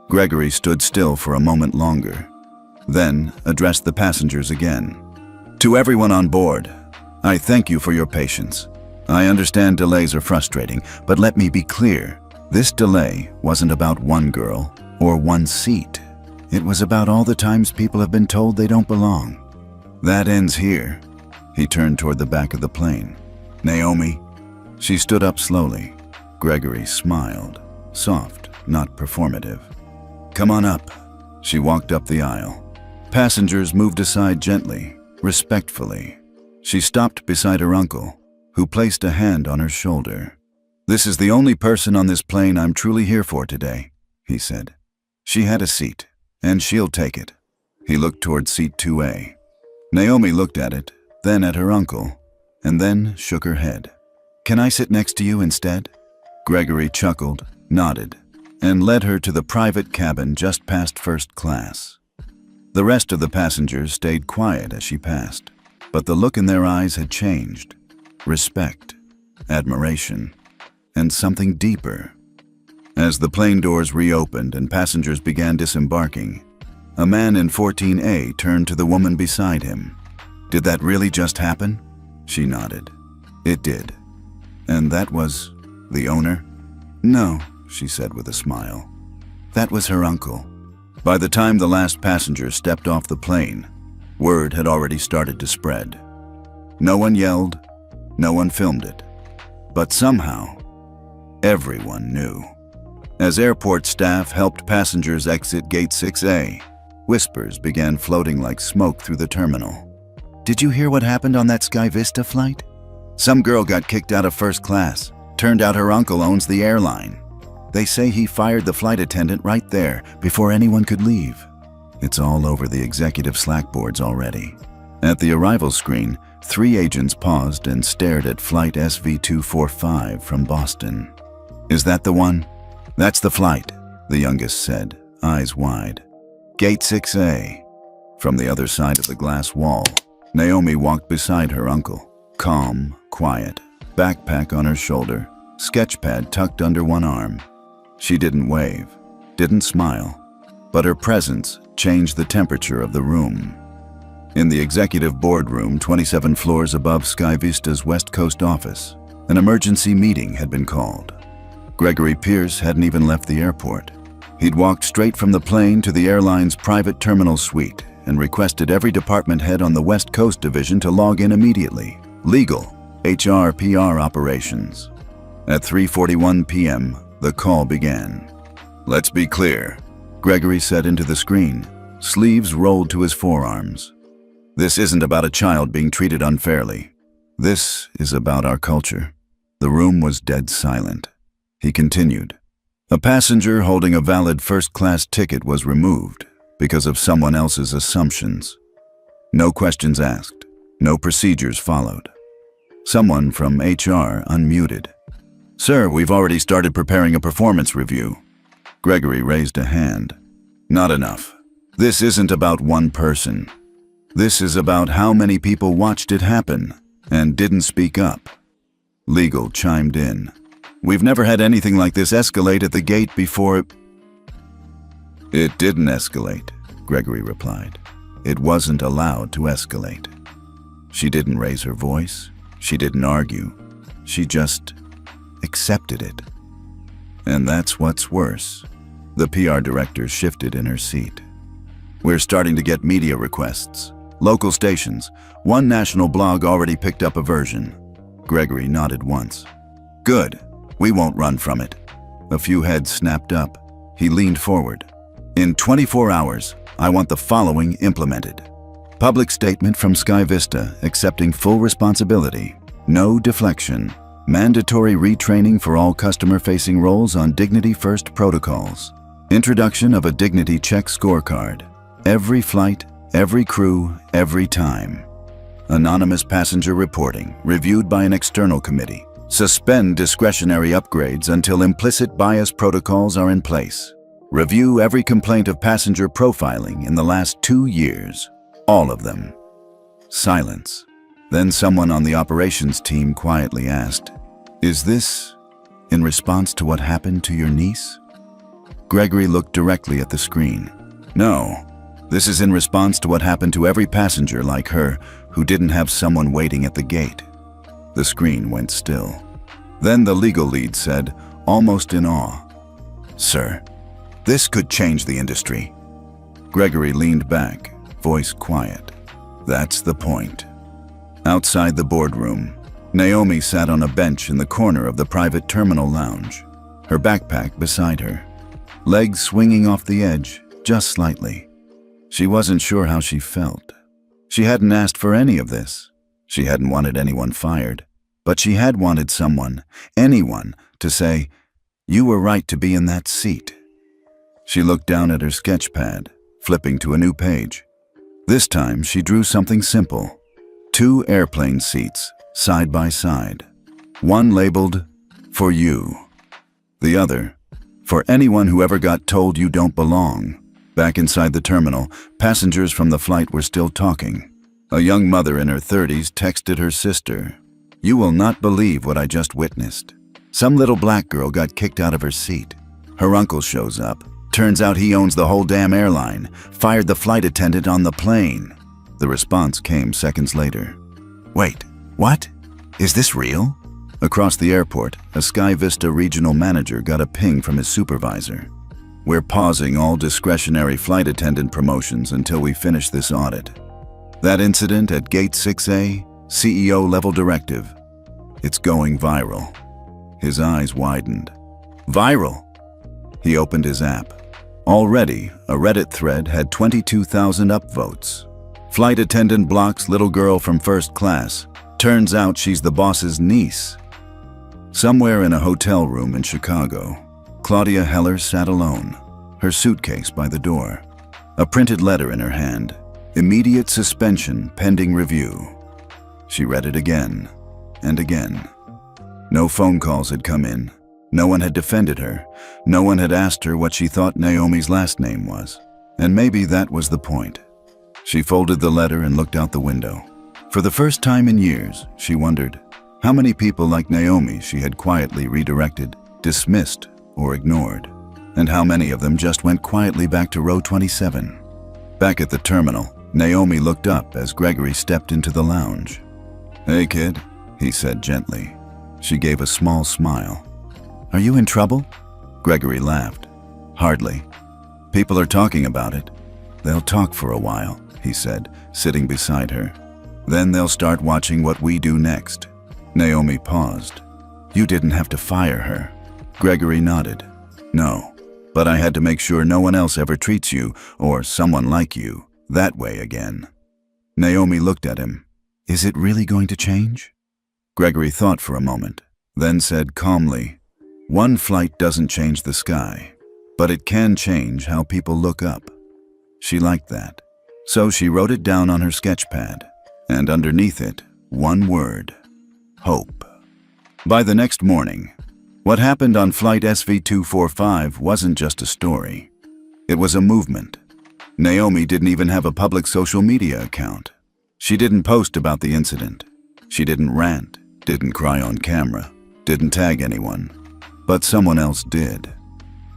Gregory stood still for a moment longer, then addressed the passengers again. "To everyone on board, I thank you for your patience. I understand delays are frustrating, but let me be clear. This delay wasn't about one girl or one seat. It was about all the times people have been told they don't belong. That ends here." He turned toward the back of the plane. "Naomi." She stood up slowly. Gregory smiled, soft, not performative. "Come on up." She walked up the aisle. Passengers moved aside gently, respectfully. She stopped beside her uncle, who placed a hand on her shoulder. "This is the only person on this plane I'm truly here for today," he said. "She had a seat, and she'll take it." He looked toward seat 2A. Naomi looked at it, then at her uncle, and then shook her head. "Can I sit next to you instead?" Gregory chuckled, nodded, and led her to the private cabin just past first class. The rest of the passengers stayed quiet as she passed, but the look in their eyes had changed. Respect, admiration, and something deeper. As the plane doors reopened and passengers began disembarking, a man in 14A turned to the woman beside him. "Did that really just happen?" She nodded. "It did." "And that was the owner?" "No," she said with a smile. "That was her uncle." By the time the last passenger stepped off the plane, Word had already started to spread. No one yelled, no one filmed it. But somehow, everyone knew. As airport staff helped passengers exit Gate 6A, whispers began floating like smoke through the terminal. Did you hear what happened on that Sky Vista flight? Some girl got kicked out of first class. Turned out her uncle owns the airline. They say he fired the flight attendant right there before anyone could leave. It's all over the executive Slack boards already. At the arrival screen, 3 agents paused and stared at flight SV245 from Boston. Is that the one? That's the flight, the youngest said, eyes wide. Gate 6A. From the other side of the glass wall, Naomi walked beside her uncle. Calm, quiet, backpack on her shoulder, sketchpad tucked under one arm. She didn't wave, didn't smile, but her presence changed the temperature of the room. In the executive boardroom 27 floors above Sky Vista's West Coast office, an emergency meeting had been called. Gregory Pierce hadn't even left the airport. He'd walked straight from the plane to the airline's private terminal suite and requested every department head on the West Coast division to log in immediately. Legal, HR, PR operations. At 3:41 p.m., the call began. Let's be clear, Gregory said into the screen, sleeves rolled to his forearms. This isn't about a child being treated unfairly. This is about our culture. The room was dead silent. He continued. A passenger holding a valid first-class ticket was removed because of someone else's assumptions. No questions asked. No procedures followed. Someone from HR unmuted. Sir, we've already started preparing a performance review. Gregory raised a hand. Not enough. This isn't about one person. This is about how many people watched it happen and didn't speak up. Legal chimed in. We've never had anything like this escalate at the gate before. It didn't escalate, Gregory replied. It wasn't allowed to escalate. She didn't raise her voice. She didn't argue. She just accepted it. And that's what's worse. The PR director shifted in her seat. We're starting to get media requests. Local stations. One national blog already picked up a version. Gregory nodded once. Good. We won't run from it. A few heads snapped up. He leaned forward. In 24 hours, I want the following implemented. Public statement from Sky Vista accepting full responsibility. No deflection. Mandatory retraining for all customer-facing roles on Dignity First protocols. Introduction of a Dignity Check scorecard. Every flight, every crew, every time. Anonymous passenger reporting, reviewed by an external committee. Suspend discretionary upgrades until implicit bias protocols are in place. Review every complaint of passenger profiling in the last 2 years. All of them. Silence. Then someone on the operations team quietly asked, Is this in response to what happened to your niece? Gregory looked directly at the screen. No, this is in response to what happened to every passenger like her who didn't have someone waiting at the gate. The screen went still. Then the legal lead said, almost in awe, Sir, this could change the industry. Gregory leaned back, voice quiet. That's the point. Outside the boardroom, Naomi sat on a bench in the corner of the private terminal lounge, her backpack beside her, legs swinging off the edge just slightly. She wasn't sure how she felt. She hadn't asked for any of this. She hadn't wanted anyone fired, but she had wanted someone, anyone, to say, You were right to be in that seat. She looked down at her sketch pad, flipping to a new page. This time she drew something simple. 2 airplane seats, side by side. One labeled, For You. The other, For anyone who ever got told you don't belong. Back inside the terminal, passengers from the flight were still talking. A young mother in her 30s texted her sister, You will not believe what I just witnessed. Some little black girl got kicked out of her seat. Her uncle shows up. Turns out he owns the whole damn airline. Fired the flight attendant on the plane. The response came seconds later. Wait, what? Is this real? Across the airport, a Sky Vista regional manager got a ping from his supervisor. We're pausing all discretionary flight attendant promotions until we finish this audit. That incident at Gate 6A, CEO level directive. It's going viral. His eyes widened. Viral? He opened his app. Already, a Reddit thread had 22,000 upvotes. Flight attendant blocks little girl from first class. Turns out she's the boss's niece. Somewhere in a hotel room in Chicago, Claudia Heller sat alone, her suitcase by the door. A printed letter in her hand. Immediate suspension pending review. She read it again and again. No phone calls had come in. No one had defended her. No one had asked her what she thought Naomi's last name was. And maybe that was the point. She folded the letter and looked out the window. For the first time in years, she wondered how many people like Naomi she had quietly redirected, dismissed, or ignored, and how many of them just went quietly back to row 27. Back at the terminal, Naomi looked up as Gregory stepped into the lounge. "Hey, kid," he said gently. She gave a small smile. "Are you in trouble?" Gregory laughed. "Hardly. People are talking about it. They'll talk for a while," he said, sitting beside her. "Then they'll start watching what we do next." Naomi paused. "You didn't have to fire her." Gregory nodded. "No, but I had to make sure no one else ever treats you, or someone like you, that way again." Naomi looked at him. "Is it really going to change?" Gregory thought for a moment, then said calmly, "One flight doesn't change the sky, but it can change how people look up." She liked that. So she wrote it down on her sketch pad, and underneath it, one word: hope. By the next morning, what happened on flight SV245 wasn't just a story. It was a movement. Naomi didn't even have a public social media account. She didn't post about the incident. She didn't rant, didn't cry on camera, didn't tag anyone. But someone else did.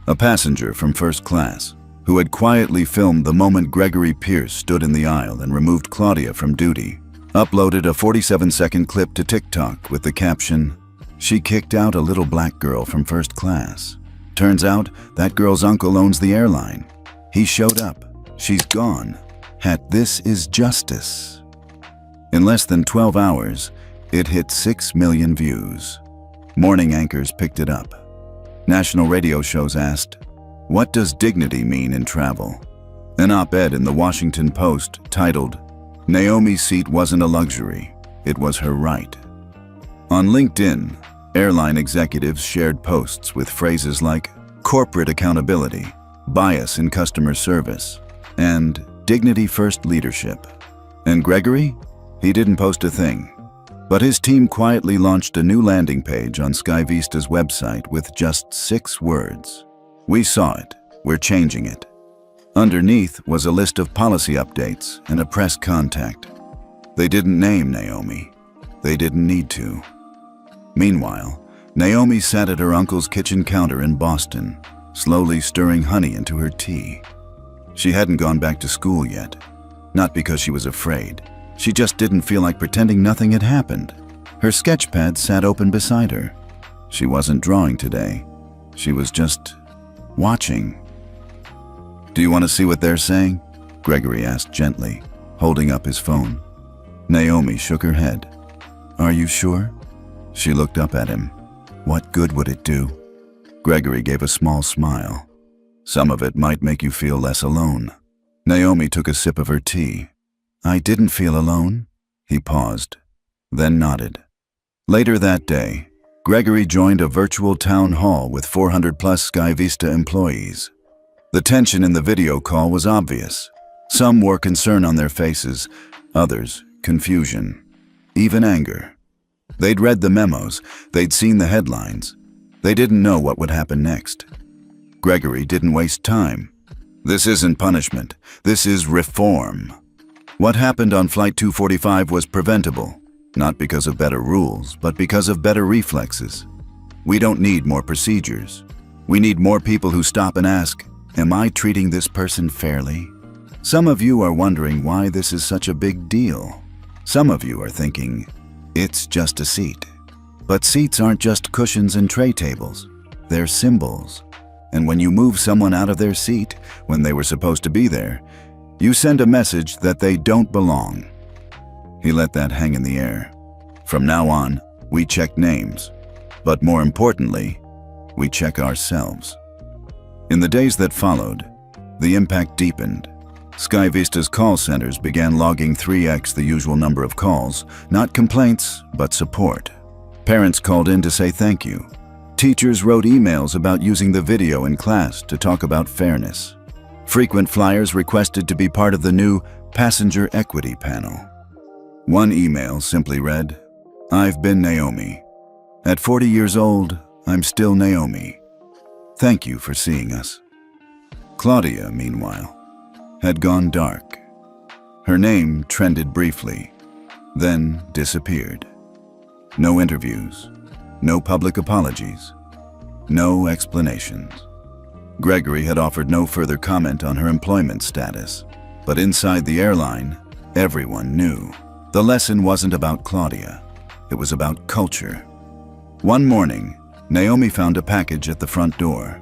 A passenger from first class, who had quietly filmed the moment Gregory Pierce stood in the aisle and removed Claudia from duty, uploaded a 47-second clip to TikTok with the caption, "She kicked out a little black girl from first class. Turns out that girl's uncle owns the airline. He showed up. She's gone. This is justice." In less than 12 hours, it hit 6 million views. Morning anchors picked it up. National radio shows asked, "What does dignity mean in travel?" An op-ed in the Washington Post titled, "Naomi's seat wasn't a luxury, it was her right." On LinkedIn, airline executives shared posts with phrases like corporate accountability, bias in customer service, and dignity-first leadership. And Gregory? He didn't post a thing. But his team quietly launched a new landing page on SkyVista's website with just 6 words. "We saw it. We're changing it." Underneath was a list of policy updates and a press contact. They didn't name Naomi. They didn't need to. Meanwhile, Naomi sat at her uncle's kitchen counter in Boston, slowly stirring honey into her tea. She hadn't gone back to school yet. Not because she was afraid. She just didn't feel like pretending nothing had happened. Her sketchpad sat open beside her. She wasn't drawing today. She was just watching. "Do you want to see what they're saying?" Gregory asked gently, holding up his phone. Naomi shook her head. "Are you sure?" She looked up at him. "What good would it do?" Gregory gave a small smile. "Some of it might make you feel less alone." Naomi took a sip of her tea. "I didn't feel alone." He paused, then nodded. Later that day, Gregory joined a virtual town hall with 400-plus SkyVista employees. The tension in the video call was obvious. Some wore concern on their faces, others confusion, even anger. They'd read the memos, they'd seen the headlines. They didn't know what would happen next. Gregory didn't waste time. "This isn't punishment, this is reform." What happened on Flight 245 was preventable, not because of better rules, but because of better reflexes. We don't need more procedures. We need more people who stop and ask, "Am I treating this person fairly?" Some of you are wondering why this is such a big deal. Some of you are thinking, it's just a seat. But seats aren't just cushions and tray tables. They're symbols. And when you move someone out of their seat, when they were supposed to be there, you send a message that they don't belong. He let that hang in the air. From now on, we check names. But more importantly, we check ourselves. In the days that followed, the impact deepened. Sky Vista's call centers began logging 3x the usual number of calls, not complaints, but support. Parents called in to say thank you. Teachers wrote emails about using the video in class to talk about fairness. Frequent flyers requested to be part of the new Passenger Equity Panel. One email simply read, "I've been Naomi. At 40 years old, I'm still Naomi. Thank you for seeing us." Claudia, meanwhile, had gone dark. Her name trended briefly, then disappeared. No interviews, no public apologies, no explanations. Gregory had offered no further comment on her employment status, but inside the airline, everyone knew. The lesson wasn't about Claudia, it was about culture. One morning, Naomi found a package at the front door.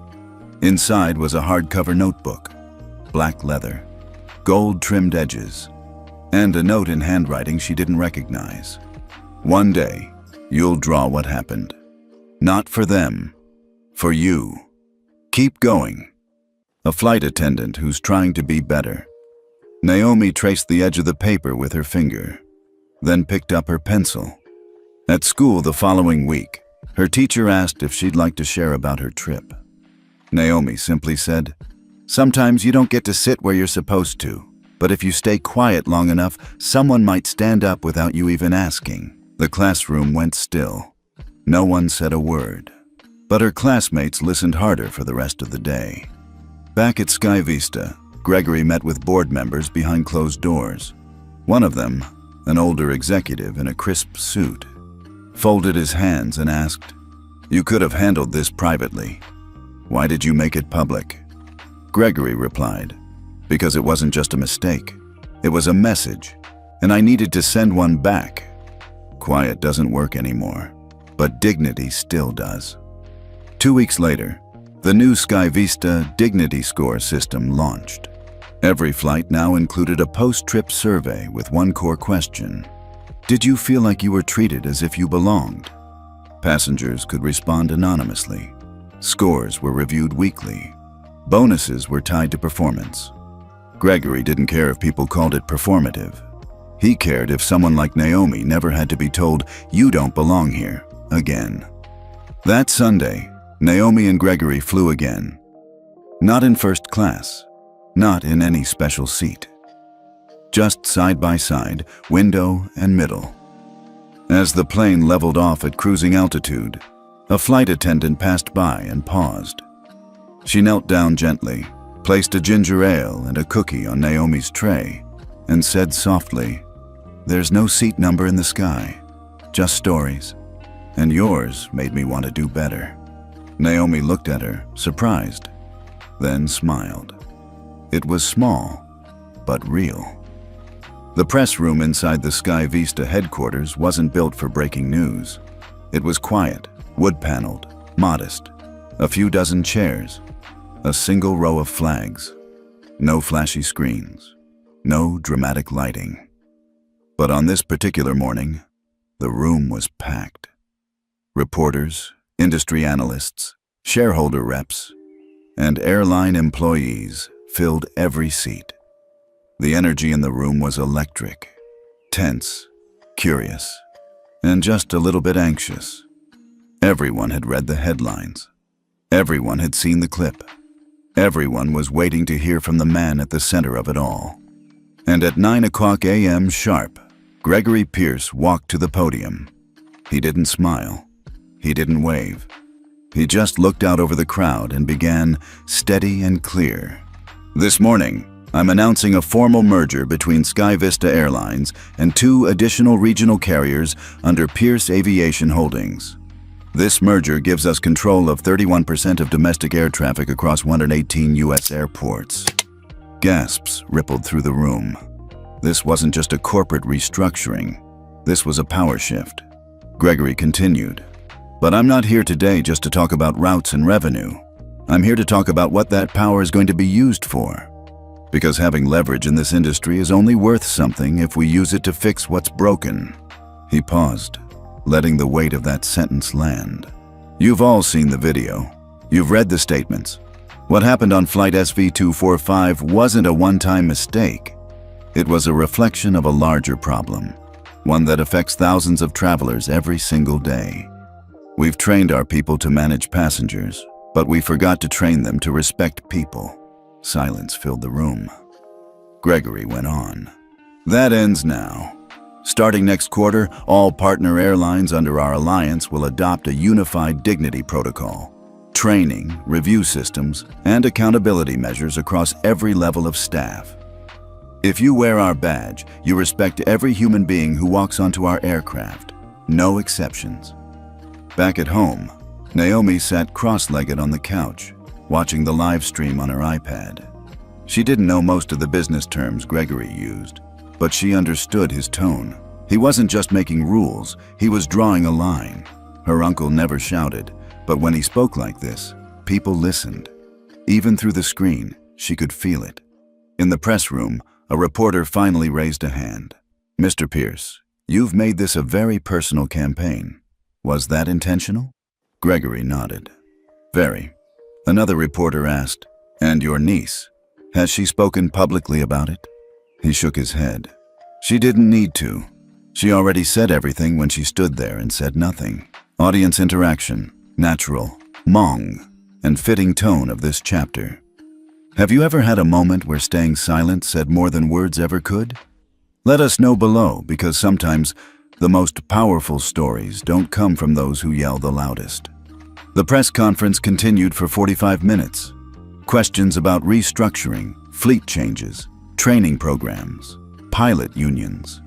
Inside was a hardcover notebook, black leather, gold-trimmed edges, and a note in handwriting she didn't recognize. "One day, you'll draw what happened. Not for them, for you. Keep going." A flight attendant who's trying to be better. Naomi traced the edge of the paper with her finger, then picked up her pencil. At school the following week, her teacher asked if she'd like to share about her trip. Naomi simply said, "Sometimes you don't get to sit where you're supposed to, but if you stay quiet long enough, someone might stand up without you even asking." The classroom went still. No one said a word, but her classmates listened harder for the rest of the day. Back at Sky Vista, Gregory met with board members behind closed doors. One of them, an older executive in a crisp suit, folded his hands and asked, "You could have handled this privately. Why did you make it public?" Gregory replied, "Because it wasn't just a mistake. It was a message, and I needed to send one back. Quiet doesn't work anymore, but dignity still does." 2 weeks later, the new Sky Vista Dignity Score system launched. Every flight now included a post-trip survey with one core question. Did you feel like you were treated as if you belonged? Passengers could respond anonymously. Scores were reviewed weekly. Bonuses were tied to performance. Gregory didn't care if people called it performative. He cared if someone like Naomi never had to be told, "You don't belong here," again. That Sunday, Naomi and Gregory flew again. Not in first class, not in any special seat. Just side by side, window and middle. As the plane leveled off at cruising altitude, a flight attendant passed by and paused. She knelt down gently, placed a ginger ale and a cookie on Naomi's tray, and said softly, "There's no seat number in the sky, just stories. And yours made me want to do better." Naomi looked at her, surprised, then smiled. It was small, but real. The press room inside the Sky Vista headquarters wasn't built for breaking news. It was quiet, wood-paneled, modest. A few dozen chairs, a single row of flags. No flashy screens, no dramatic lighting. But on this particular morning, the room was packed. Reporters, industry analysts, shareholder reps, and airline employees filled every seat. The energy in the room was electric, tense, curious, and just a little bit anxious. Everyone had read the headlines. Everyone had seen the clip. Everyone was waiting to hear from the man at the center of it all. And at 9 a.m. sharp, Gregory Pierce walked to the podium. He didn't smile. He didn't wave. He just looked out over the crowd and began, steady and clear. "This morning, I'm announcing a formal merger between Sky Vista Airlines and 2 additional regional carriers under Pierce Aviation Holdings. This merger gives us control of 31% of domestic air traffic across 118 U.S. airports." Gasps rippled through the room. This wasn't just a corporate restructuring. This was a power shift. Gregory continued, "But I'm not here today just to talk about routes and revenue. I'm here to talk about what that power is going to be used for. Because having leverage in this industry is only worth something if we use it to fix what's broken. He paused, letting the weight of that sentence land. You've all seen the video. You've read the statements. What happened on Flight SV245 wasn't a one-time mistake. It was a reflection of a larger problem, one that affects thousands of travelers every single day. We've trained our people to manage passengers, but we forgot to train them to respect people. Silence filled the room. Gregory went on. That ends now. Starting next quarter, all partner airlines under our alliance will adopt a unified dignity protocol. Training, review systems, and accountability measures across every level of staff. If you wear our badge, you respect every human being who walks onto our aircraft. No exceptions. Back at home, Naomi sat cross-legged on the couch, watching the live stream on her iPad. She didn't know most of the business terms Gregory used, but she understood his tone. He wasn't just making rules, he was drawing a line. Her uncle never shouted, but when he spoke like this, people listened. Even through the screen, she could feel it. In the press room, a reporter finally raised a hand. Mr. Pierce, you've made this a very personal campaign. Was that intentional? Gregory nodded. Very. Another reporter asked, and your niece, has she spoken publicly about it? He shook his head. She didn't need to. She already said everything when she stood there and said nothing. Audience interaction, natural, Hmong, and fitting tone of this chapter. Have you ever had a moment where staying silent said more than words ever could? Let us know below, because sometimes the most powerful stories don't come from those who yell the loudest. The press conference continued for 45 minutes. Questions about restructuring, fleet changes, training programs, pilot unions.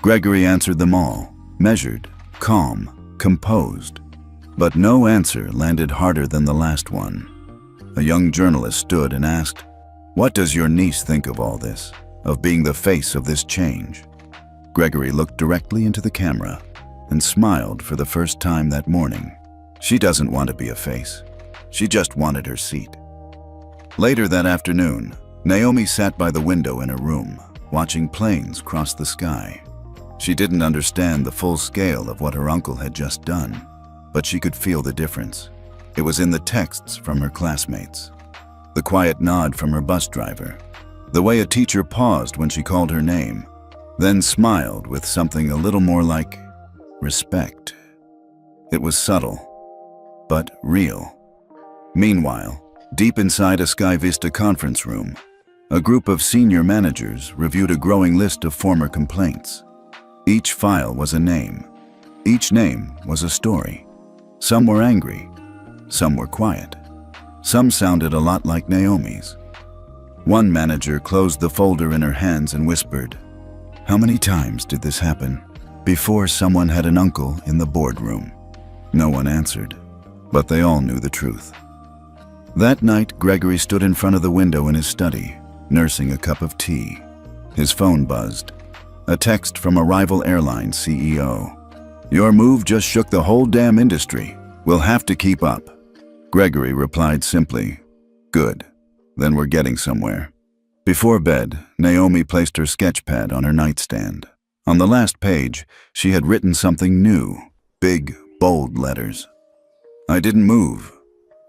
Gregory answered them all, measured, calm, composed. But no answer landed harder than the last one. A young journalist stood and asked, "What does your niece think of all this, of being the face of this change?" Gregory looked directly into the camera and smiled for the first time that morning. She doesn't want to be a face. She just wanted her seat. Later that afternoon, Naomi sat by the window in her room, watching planes cross the sky. She didn't understand the full scale of what her uncle had just done, but she could feel the difference. It was in the texts from her classmates, the quiet nod from her bus driver, the way a teacher paused when she called her name, then smiled with something a little more like respect. It was subtle, but real. Meanwhile, deep inside a Sky Vista conference room, a group of senior managers reviewed a growing list of former complaints. Each file was a name. Each name was a story. Some were angry. Some were quiet. Some sounded a lot like Naomi's. One manager closed the folder in her hands and whispered, "How many times did this happen before someone had an uncle in the boardroom?" No one answered, but they all knew the truth. That night, Gregory stood in front of the window in his study, nursing a cup of tea. His phone buzzed. A text from a rival airline CEO. "Your move just shook the whole damn industry. We'll have to keep up." Gregory replied simply, "Good. Then we're getting somewhere." Before bed, Naomi placed her sketch pad on her nightstand. On the last page, she had written something new, big, bold letters. "I didn't move.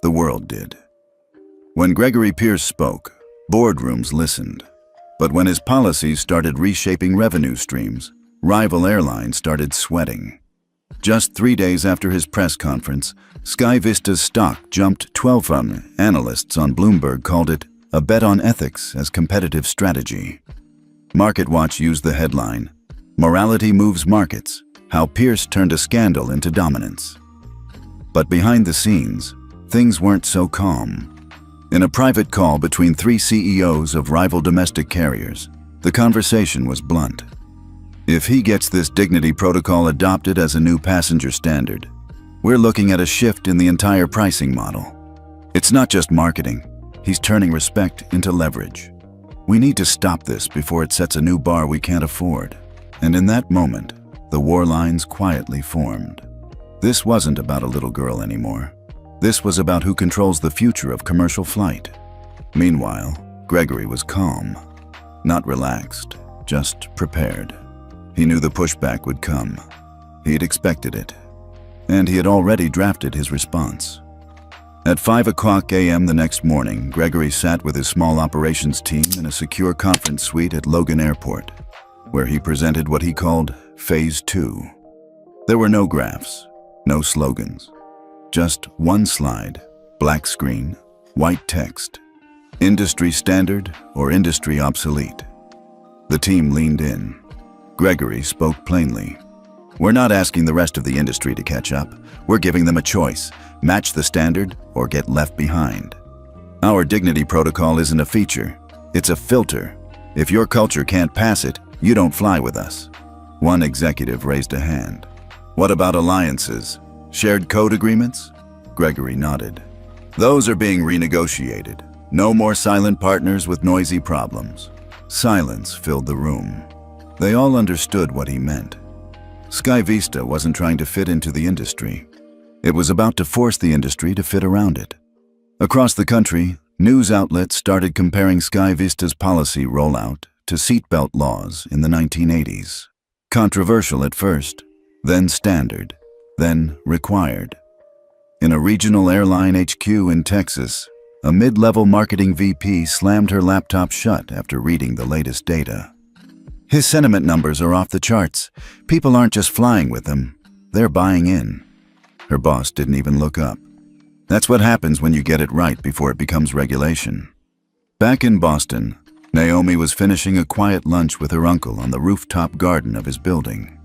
The world did." When Gregory Pierce spoke, boardrooms listened. But when his policies started reshaping revenue streams, rival airlines started sweating. Just 3 days after his press conference, Sky Vista's stock jumped 12. Analysts on Bloomberg called it a bet on ethics as competitive strategy. MarketWatch used the headline, "Morality Moves Markets, How Pierce Turned a Scandal into Dominance." But behind the scenes, things weren't so calm. In a private call between 3 CEOs of rival domestic carriers, the conversation was blunt. If he gets this dignity protocol adopted as a new passenger standard, we're looking at a shift in the entire pricing model. It's not just marketing. He's turning respect into leverage. We need to stop this before it sets a new bar we can't afford. And in that moment, the war lines quietly formed. This wasn't about a little girl anymore. This was about who controls the future of commercial flight. Meanwhile, Gregory was calm, not relaxed, just prepared. He knew the pushback would come. He had expected it, and he had already drafted his response. At 5 a.m. the next morning, Gregory sat with his small operations team in a secure conference suite at Logan Airport, where he presented what he called Phase 2. There were no graphs, no slogans, just one slide, black screen, white text, industry standard or industry obsolete. The team leaned in. Gregory spoke plainly. We're not asking the rest of the industry to catch up. We're giving them a choice: match the standard or get left behind. Our dignity protocol isn't a feature, it's a filter. If your culture can't pass it, you don't fly with us. One executive raised a hand. What about alliances? Shared code agreements? Gregory nodded. Those are being renegotiated. No more silent partners with noisy problems. Silence filled the room. They all understood what he meant. Sky Vista wasn't trying to fit into the industry. It was about to force the industry to fit around it. Across the country, news outlets started comparing Sky Vista's policy rollout to seatbelt laws in the 1980s. Controversial at first, then standard, then required. In a regional airline HQ in Texas, a mid-level marketing VP slammed her laptop shut after reading the latest data. His sentiment numbers are off the charts. People aren't just flying with them, they're buying in. Her boss didn't even look up. That's what happens when you get it right before it becomes regulation. Back in Boston, Naomi was finishing a quiet lunch with her uncle on the rooftop garden of his building.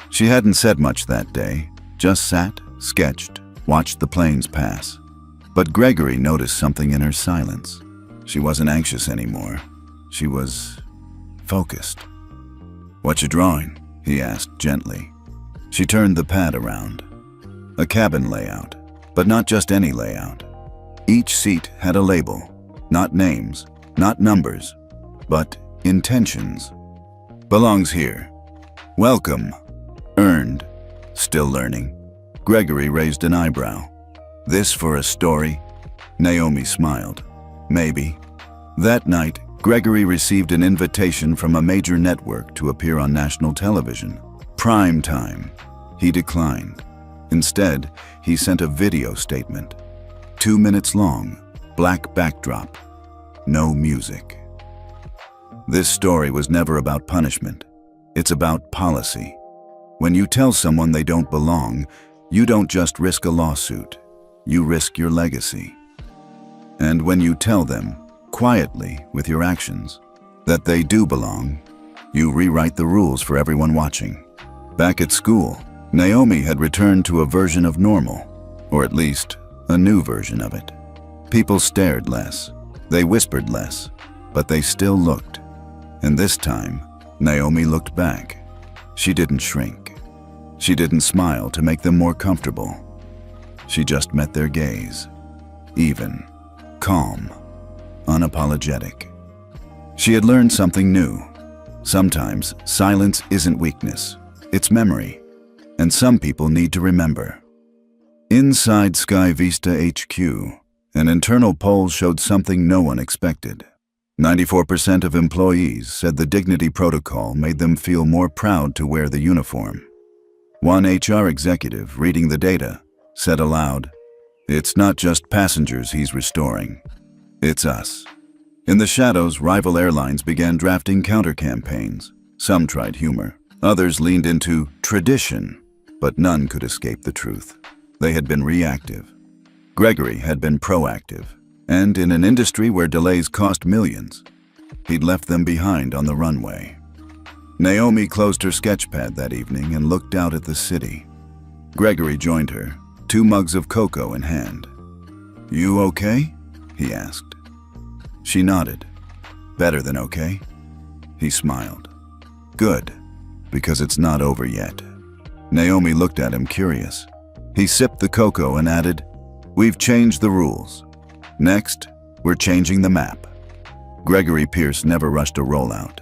She hadn't said much that day, just sat, sketched, watched the planes pass. But Gregory noticed something in her silence. She wasn't anxious anymore. She was focused. "What you drawing?" he asked gently. She turned the pad around. A cabin layout, but not just any layout. Each seat had a label, not names, not numbers, but intentions. Belongs here. Welcome. Earned. Still learning. Gregory raised an eyebrow. This for a story? Naomi smiled. Maybe. That night, Gregory received an invitation from a major network to appear on national television. Prime time. He declined. Instead, he sent a video statement. 2 minutes long, black backdrop, no music. This story was never about punishment. It's about policy. When you tell someone they don't belong, you don't just risk a lawsuit. You risk your legacy. And when you tell them, quietly with your actions, that they do belong, you rewrite the rules for everyone watching. Back at school, Naomi had returned to a version of normal, or at least a new version of it. People stared less, they whispered less, but they still looked. And this time, Naomi looked back. She didn't shrink. She didn't smile to make them more comfortable. She just met their gaze. Even, calm, unapologetic. She had learned something new. Sometimes silence isn't weakness, it's memory. And some people need to remember. Inside Sky Vista HQ, an internal poll showed something no one expected. 94% of employees said the dignity protocol made them feel more proud to wear the uniform. One HR executive, reading the data, said aloud, "It's not just passengers he's restoring. It's us." In the shadows, rival airlines began drafting counter-campaigns. Some tried humor. Others leaned into tradition, but none could escape the truth. They had been reactive. Gregory had been proactive. And in an industry where delays cost millions, he'd left them behind on the runway. Naomi closed her sketchpad that evening and looked out at the city. Gregory joined her, 2 mugs of cocoa in hand. "You okay?" he asked. She nodded. "Better than okay?" He smiled. "Good, because it's not over yet." Naomi looked at him curious. He sipped the cocoa and added, "We've changed the rules. Next, we're changing the map." Gregory Pierce never rushed a rollout.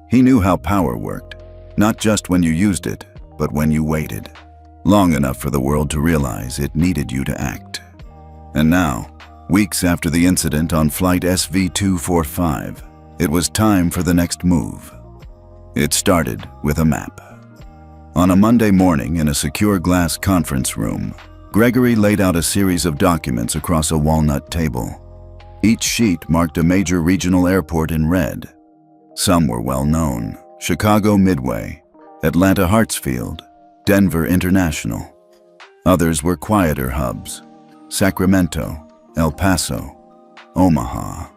He knew how power worked, not just when you used it, but when you waited. Long enough for the world to realize it needed you to act. And now, Weeks after the incident on flight SV-245, it was time for the next move. It started with a map. On a Monday morning in a secure glass conference room, Gregory laid out a series of documents across a walnut table. Each sheet marked a major regional airport in red. Some were well known: Chicago Midway, Atlanta Hartsfield, Denver International. Others were quieter hubs: Sacramento, El Paso, Omaha.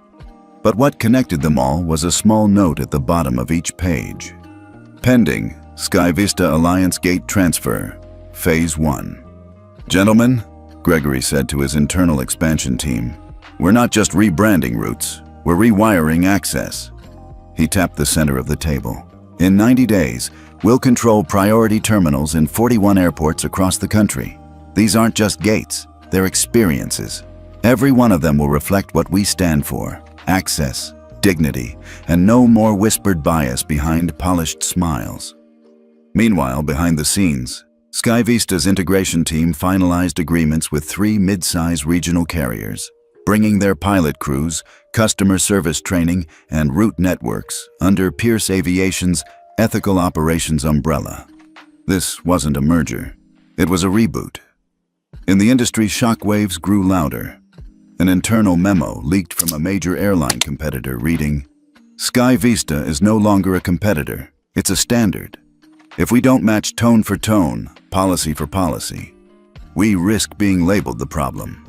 But what connected them all was a small note at the bottom of each page. Pending Sky Vista Alliance Gate Transfer, Phase 1. "Gentlemen," Gregory said to his internal expansion team, "we're not just rebranding routes, we're rewiring access." He tapped the center of the table. "In 90 days, we'll control priority terminals in 41 airports across the country. These aren't just gates, they're experiences. Every one of them will reflect what we stand for: access, dignity, and no more whispered bias behind polished smiles." Meanwhile, behind the scenes, Sky Vista's integration team finalized agreements with 3 mid-size regional carriers, bringing their pilot crews, customer service training, and route networks under Pierce Aviation's ethical operations umbrella. This wasn't a merger, it was a reboot. In the industry, shockwaves grew louder. An internal memo leaked from a major airline competitor reading, "Sky Vista is no longer a competitor, it's a standard. If we don't match tone for tone, policy for policy, we risk being labeled the problem."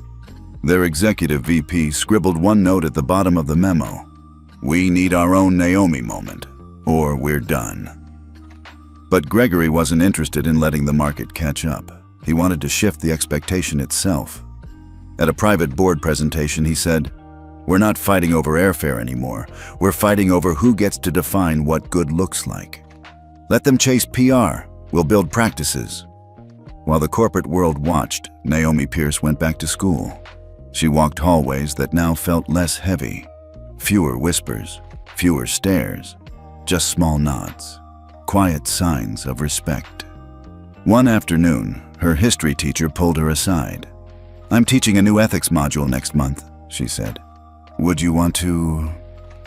Their executive VP scribbled one note at the bottom of the memo: "We need our own Naomi moment, or we're done." But Gregory wasn't interested in letting the market catch up. He wanted to shift the expectation itself. At a private board presentation, he said, "We're not fighting over airfare anymore. We're fighting over who gets to define what good looks like. Let them chase PR. We'll build practices." While the corporate world watched, Naomi Pierce went back to school. She walked hallways that now felt less heavy. Fewer whispers, fewer stares, just small nods, quiet signs of respect. One afternoon, her history teacher pulled her aside. "I'm teaching a new ethics module next month," she said. "Would you want to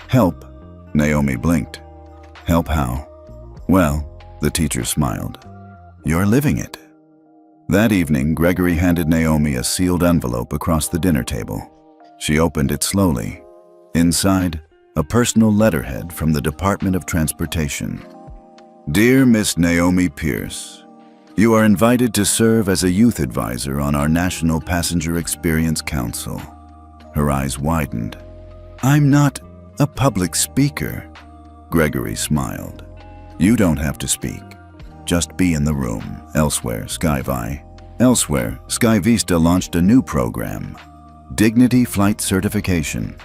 help?" Naomi blinked. "Help how?" "Well," the teacher smiled, "you're living it." That evening, Gregory handed Naomi a sealed envelope across the dinner table. She opened it slowly. Inside, a personal letterhead from the Department of Transportation. "Dear Miss Naomi Pierce, you are invited to serve as a youth advisor on our National Passenger Experience Council." Her eyes widened. "I'm not a public speaker." Gregory smiled. "You don't have to speak. Just be in the room." Elsewhere, Sky Vista launched a new program, Dignity Flight Certification.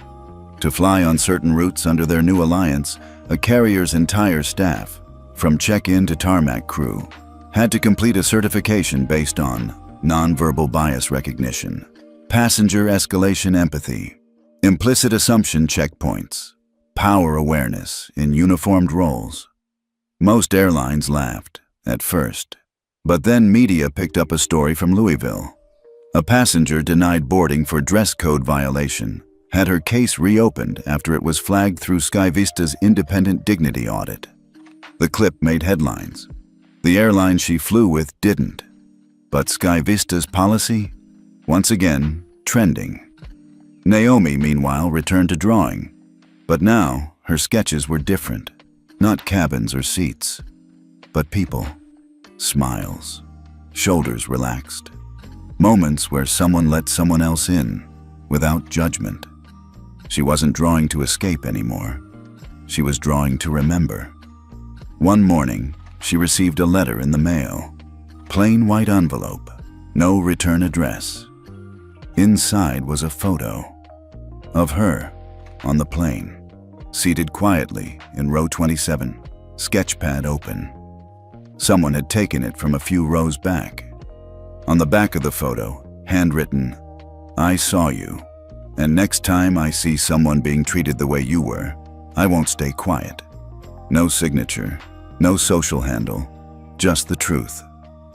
To fly on certain routes under their new alliance, a carrier's entire staff, from check-in to tarmac crew, had to complete a certification based on nonverbal bias recognition, passenger escalation empathy, implicit assumption checkpoints, power awareness in uniformed roles. Most airlines laughed, at first, but then media picked up a story from Louisville. A passenger denied boarding for dress code violation had her case reopened after it was flagged through Sky Vista's independent dignity audit. The clip made headlines. The airline she flew with didn't. But Sky Vista's policy? Once again, trending. Naomi, meanwhile, returned to drawing. But now, her sketches were different. Not cabins or seats, but people. Smiles. Shoulders relaxed. Moments where someone let someone else in, without judgment. She wasn't drawing to escape anymore. She was drawing to remember. One morning, she received a letter in the mail. Plain white envelope, no return address. Inside was a photo of her on the plane, seated quietly in row 27, sketchpad open. Someone had taken it from a few rows back. On the back of the photo, handwritten, "I saw you, and next time I see someone being treated the way you were, I won't stay quiet." No signature, no social handle, just the truth,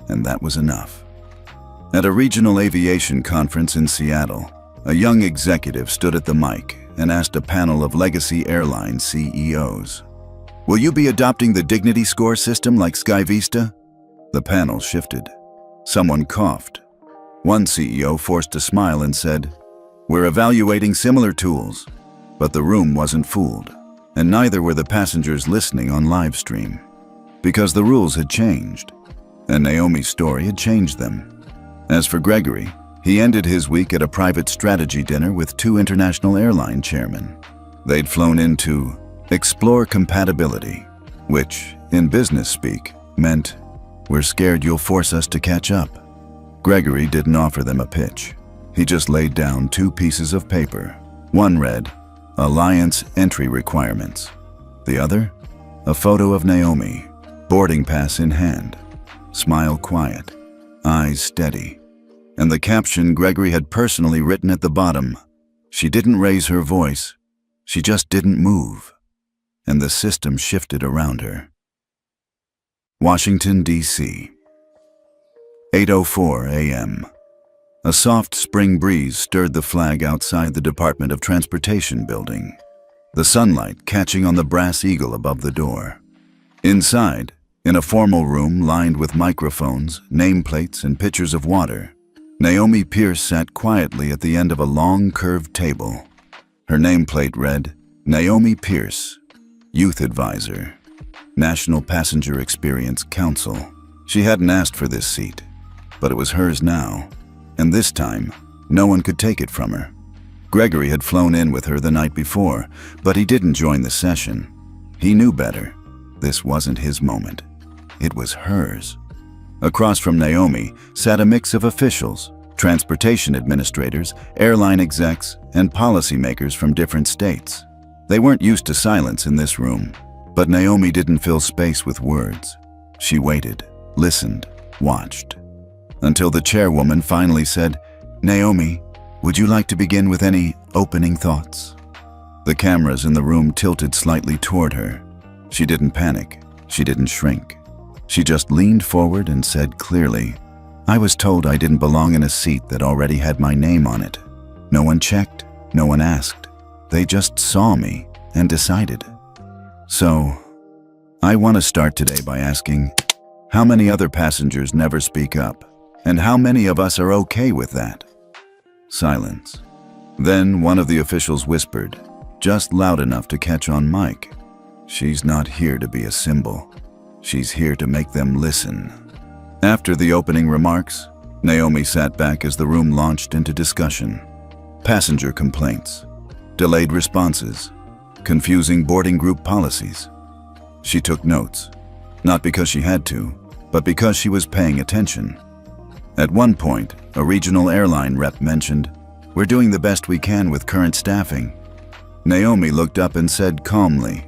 and that was enough. At a regional aviation conference in Seattle, a young executive stood at the mic and asked a panel of legacy airline CEOs, "Will you be adopting the Dignity Score system like SkyVista?" The panel shifted. Someone coughed. One CEO forced a smile and said, "We're evaluating similar tools." But the room wasn't fooled, and neither were the passengers listening on live stream. Because the rules had changed, and Naomi's story had changed them. As for Gregory, he ended his week at a private strategy dinner with 2 international airline chairmen. They'd flown in to explore compatibility, which, in business speak, meant, "We're scared you'll force us to catch up." Gregory didn't offer them a pitch. He just laid down 2 pieces of paper. One read, "Alliance Entry Requirements." The other, a photo of Naomi, boarding pass in hand, smile quiet, eyes steady. And the caption Gregory had personally written at the bottom, "She didn't raise her voice, she just didn't move." And the system shifted around her. Washington, D.C. 8:04 a.m. A soft spring breeze stirred the flag outside the Department of Transportation building, the sunlight catching on the brass eagle above the door. Inside, in a formal room lined with microphones, nameplates, and pitchers of water, Naomi Pierce sat quietly at the end of a long, curved table. Her nameplate read, "Naomi Pierce, Youth Advisor, National Passenger Experience Council." She hadn't asked for this seat, but it was hers now, and this time, no one could take it from her. Gregory had flown in with her the night before, but he didn't join the session. He knew better. This wasn't his moment. It was hers. Across from Naomi sat a mix of officials, transportation administrators, airline execs, and policymakers from different states. They weren't used to silence in this room, but Naomi didn't fill space with words. She waited, listened, watched, until the chairwoman finally said, "Naomi, would you like to begin with any opening thoughts?" The cameras in the room tilted slightly toward her. She didn't panic. She didn't shrink. She just leaned forward and said clearly, "I was told I didn't belong in a seat that already had my name on it. No one checked, no one asked. They just saw me and decided. So, I want to start today by asking, how many other passengers never speak up? And how many of us are okay with that?" Silence. Then one of the officials whispered, just loud enough to catch on mic, "She's not here to be a symbol. She's here to make them listen." After the opening remarks, Naomi sat back as the room launched into discussion. Passenger complaints, delayed responses, confusing boarding group policies. She took notes, not because she had to, but because she was paying attention. At one point, a regional airline rep mentioned, "We're doing the best we can with current staffing." Naomi looked up and said calmly,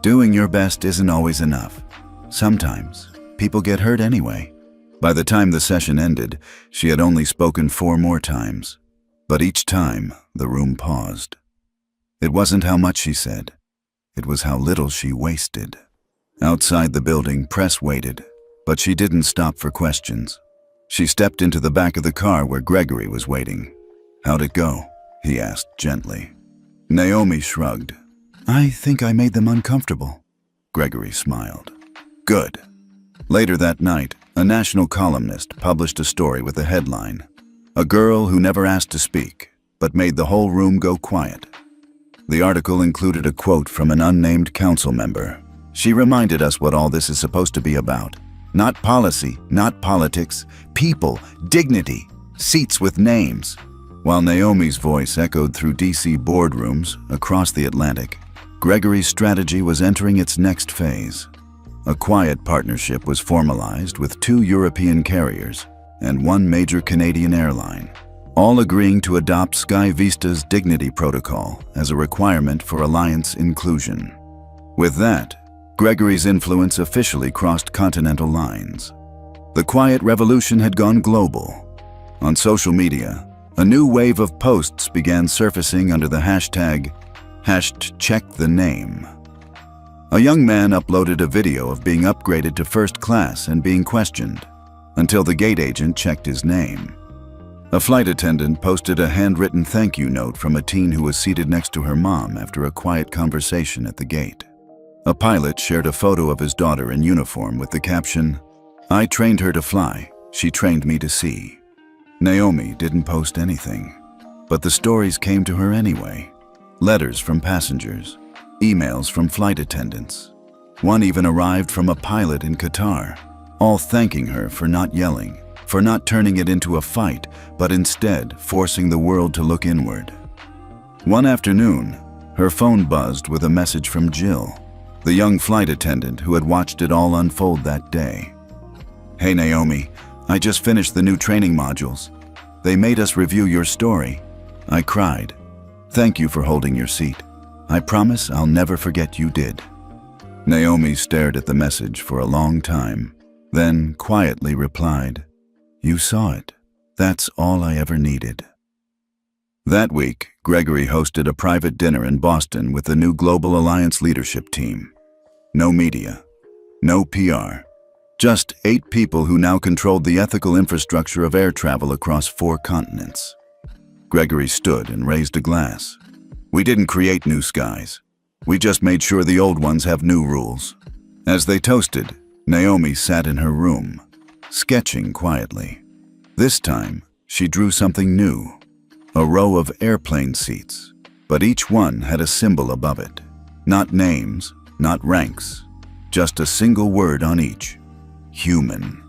"Doing your best isn't always enough. Sometimes, people get hurt anyway." By the time the session ended, she had only spoken 4 more times, but each time, the room paused. It wasn't how much she said, it was how little she wasted. Outside the building, press waited, but she didn't stop for questions. She stepped into the back of the car where Gregory was waiting. "How'd it go?" he asked gently. Naomi shrugged. "I think I made them uncomfortable." Gregory smiled. "Good." Later that night, a national columnist published a story with a headline, "A girl who never asked to speak, but made the whole room go quiet." The article included a quote from an unnamed council member. "She reminded us what all this is supposed to be about. Not policy, not politics, people, dignity, seats with names." While Naomi's voice echoed through DC boardrooms across the Atlantic, Gregory's strategy was entering its next phase. A quiet partnership was formalized with 2 European carriers and 1 major Canadian airline, all agreeing to adopt SkyVista's Dignity Protocol as a requirement for alliance inclusion. With that, Gregory's influence officially crossed continental lines. The quiet revolution had gone global. On social media, a new wave of posts began surfacing under the hashtag #CheckTheName. A young man uploaded a video of being upgraded to first class and being questioned, until the gate agent checked his name. A flight attendant posted a handwritten thank you note from a teen who was seated next to her mom after a quiet conversation at the gate. A pilot shared a photo of his daughter in uniform with the caption, "I trained her to fly, she trained me to see." Naomi didn't post anything, but the stories came to her anyway. Letters from passengers, emails from flight attendants. One even arrived from a pilot in Qatar, all thanking her for not yelling, for not turning it into a fight, but instead forcing the world to look inward. One afternoon, her phone buzzed with a message from Jill, the young flight attendant who had watched it all unfold that day. "Hey Naomi, I just finished the new training modules. They made us review your story." I cried. "Thank you for holding your seat. I promise I'll never forget you did." Naomi stared at the message for a long time, then quietly replied, "You saw it. That's all I ever needed." That week, Gregory hosted a private dinner in Boston with the new Global Alliance leadership team. No media, no PR, just 8 people who now controlled the ethical infrastructure of air travel across 4 continents. Gregory stood and raised a glass. "We didn't create new skies. We just made sure the old ones have new rules." As they toasted, Naomi sat in her room, sketching quietly. This time, she drew something new. A row of airplane seats, but each one had a symbol above it. Not names, not ranks, just a single word on each: human.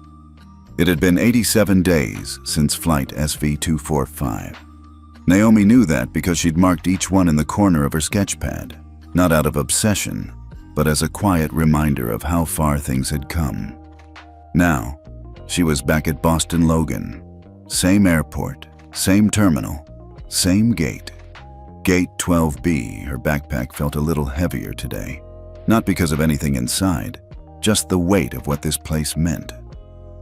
It had been 87 days since flight SV-245. Naomi knew that because she'd marked each one in the corner of her sketchpad, not out of obsession, but as a quiet reminder of how far things had come. Now, she was back at Boston Logan. Same airport, same terminal, same gate. Gate 12B, her backpack felt a little heavier today. Not because of anything inside, just the weight of what this place meant.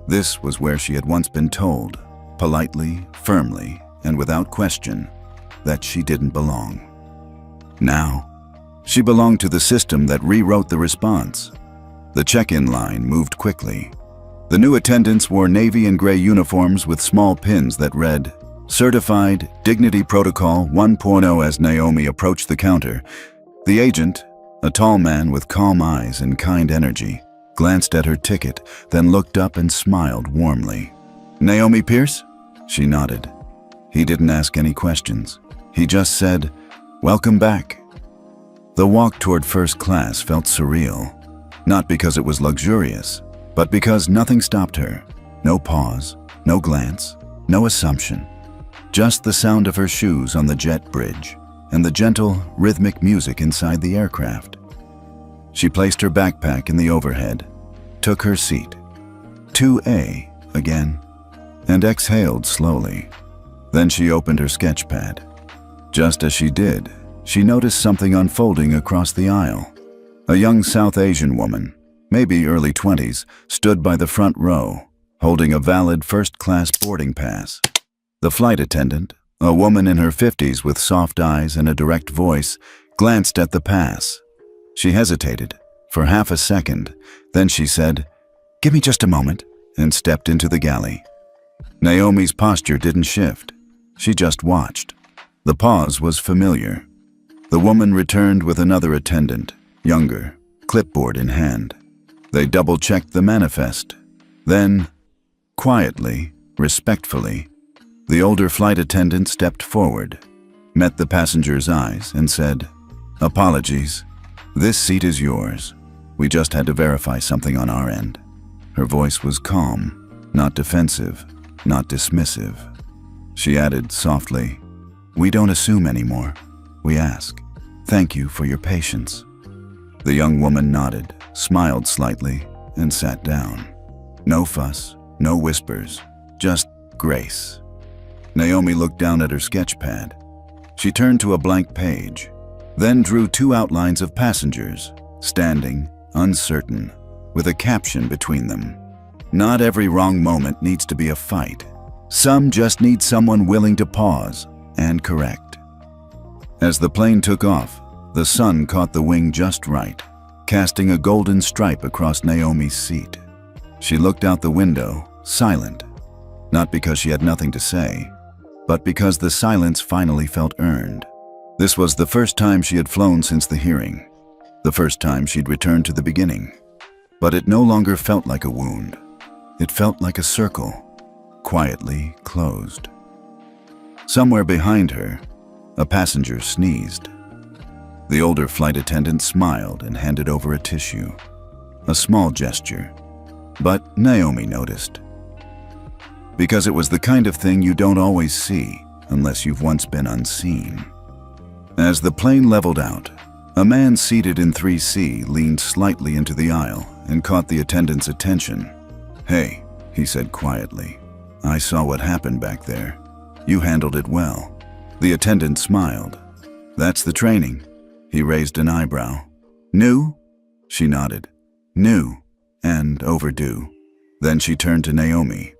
This was where she had once been told, politely, firmly, and without question, that she didn't belong. Now, she belonged to the system that rewrote the response. The check-in line moved quickly. The new attendants wore navy and gray uniforms with small pins that read, "Certified Dignity Protocol 1.0." As Naomi approached the counter, the agent, a tall man with calm eyes and kind energy, glanced at her ticket, then looked up and smiled warmly. "Naomi Pierce?" She nodded. He didn't ask any questions. He just said, "Welcome back." The walk toward first class felt surreal, not because it was luxurious, but because nothing stopped her. No pause, no glance, no assumption. Just the sound of her shoes on the jet bridge and the gentle, rhythmic music inside the aircraft. She placed her backpack in the overhead, took her seat, 2A again, and exhaled slowly. Then she opened her sketchpad. Just as she did, she noticed something unfolding across the aisle. A young South Asian woman, maybe early 20s, stood by the front row, holding a valid first-class boarding pass. The flight attendant, a woman in her 50s with soft eyes and a direct voice, glanced at the pass. She hesitated for half a second, then she said, "Give me just a moment," and stepped into the galley. Naomi's posture didn't shift. She just watched. The pause was familiar. The woman returned with another attendant, younger, clipboard in hand. They double-checked the manifest. Then, quietly, respectfully, the older flight attendant stepped forward, met the passenger's eyes, and said, "Apologies. This seat is yours. We just had to verify something on our end." Her voice was calm, not defensive, not dismissive. She added softly, "We don't assume anymore. We ask. Thank you for your patience." The young woman nodded, smiled slightly, and sat down. No fuss, no whispers, just grace. Naomi looked down at her sketchpad. She turned to a blank page, then drew 2 outlines of passengers, standing, uncertain, with a caption between them. Not every wrong moment needs to be a fight. Some just need someone willing to pause and correct. As the plane took off, the sun caught the wing just right, casting a golden stripe across Naomi's seat. She looked out the window, silent, not because she had nothing to say, but because the silence finally felt earned. This was the first time she had flown since the hearing, the first time she'd returned to the beginning. But it no longer felt like a wound. It felt like a circle, quietly closed. Somewhere behind her, a passenger sneezed. The older flight attendant smiled and handed over a tissue, a small gesture, but Naomi noticed. Because it was the kind of thing you don't always see unless you've once been unseen. As the plane leveled out, a man seated in 3C leaned slightly into the aisle and caught the attendant's attention. "Hey," he said quietly, "I saw what happened back there. You handled it well." The attendant smiled. "That's the training." He raised an eyebrow. "New?" She nodded. "New and overdue." Then she turned to Naomi,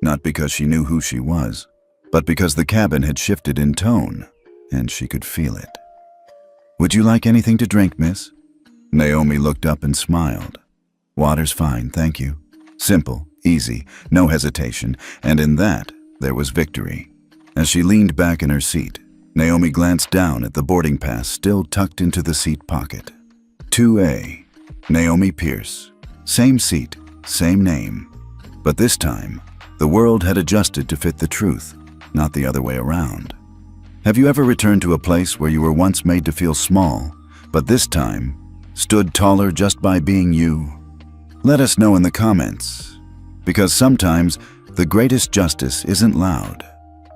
not because she knew who she was, but because the cabin had shifted in tone, and she could feel it. "Would you like anything to drink, miss?" Naomi looked up and smiled. "Water's fine, thank you." Simple, easy, no hesitation, and in that, there was victory. As she leaned back in her seat, Naomi glanced down at the boarding pass still tucked into the seat pocket. 2A, Naomi Pierce. Same seat, same name. But this time, the world had adjusted to fit the truth, not the other way around. Have you ever returned to a place where you were once made to feel small, but this time stood taller just by being you? Let us know in the comments, because sometimes the greatest justice isn't loud.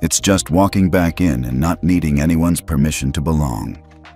It's just walking back in and not needing anyone's permission to belong.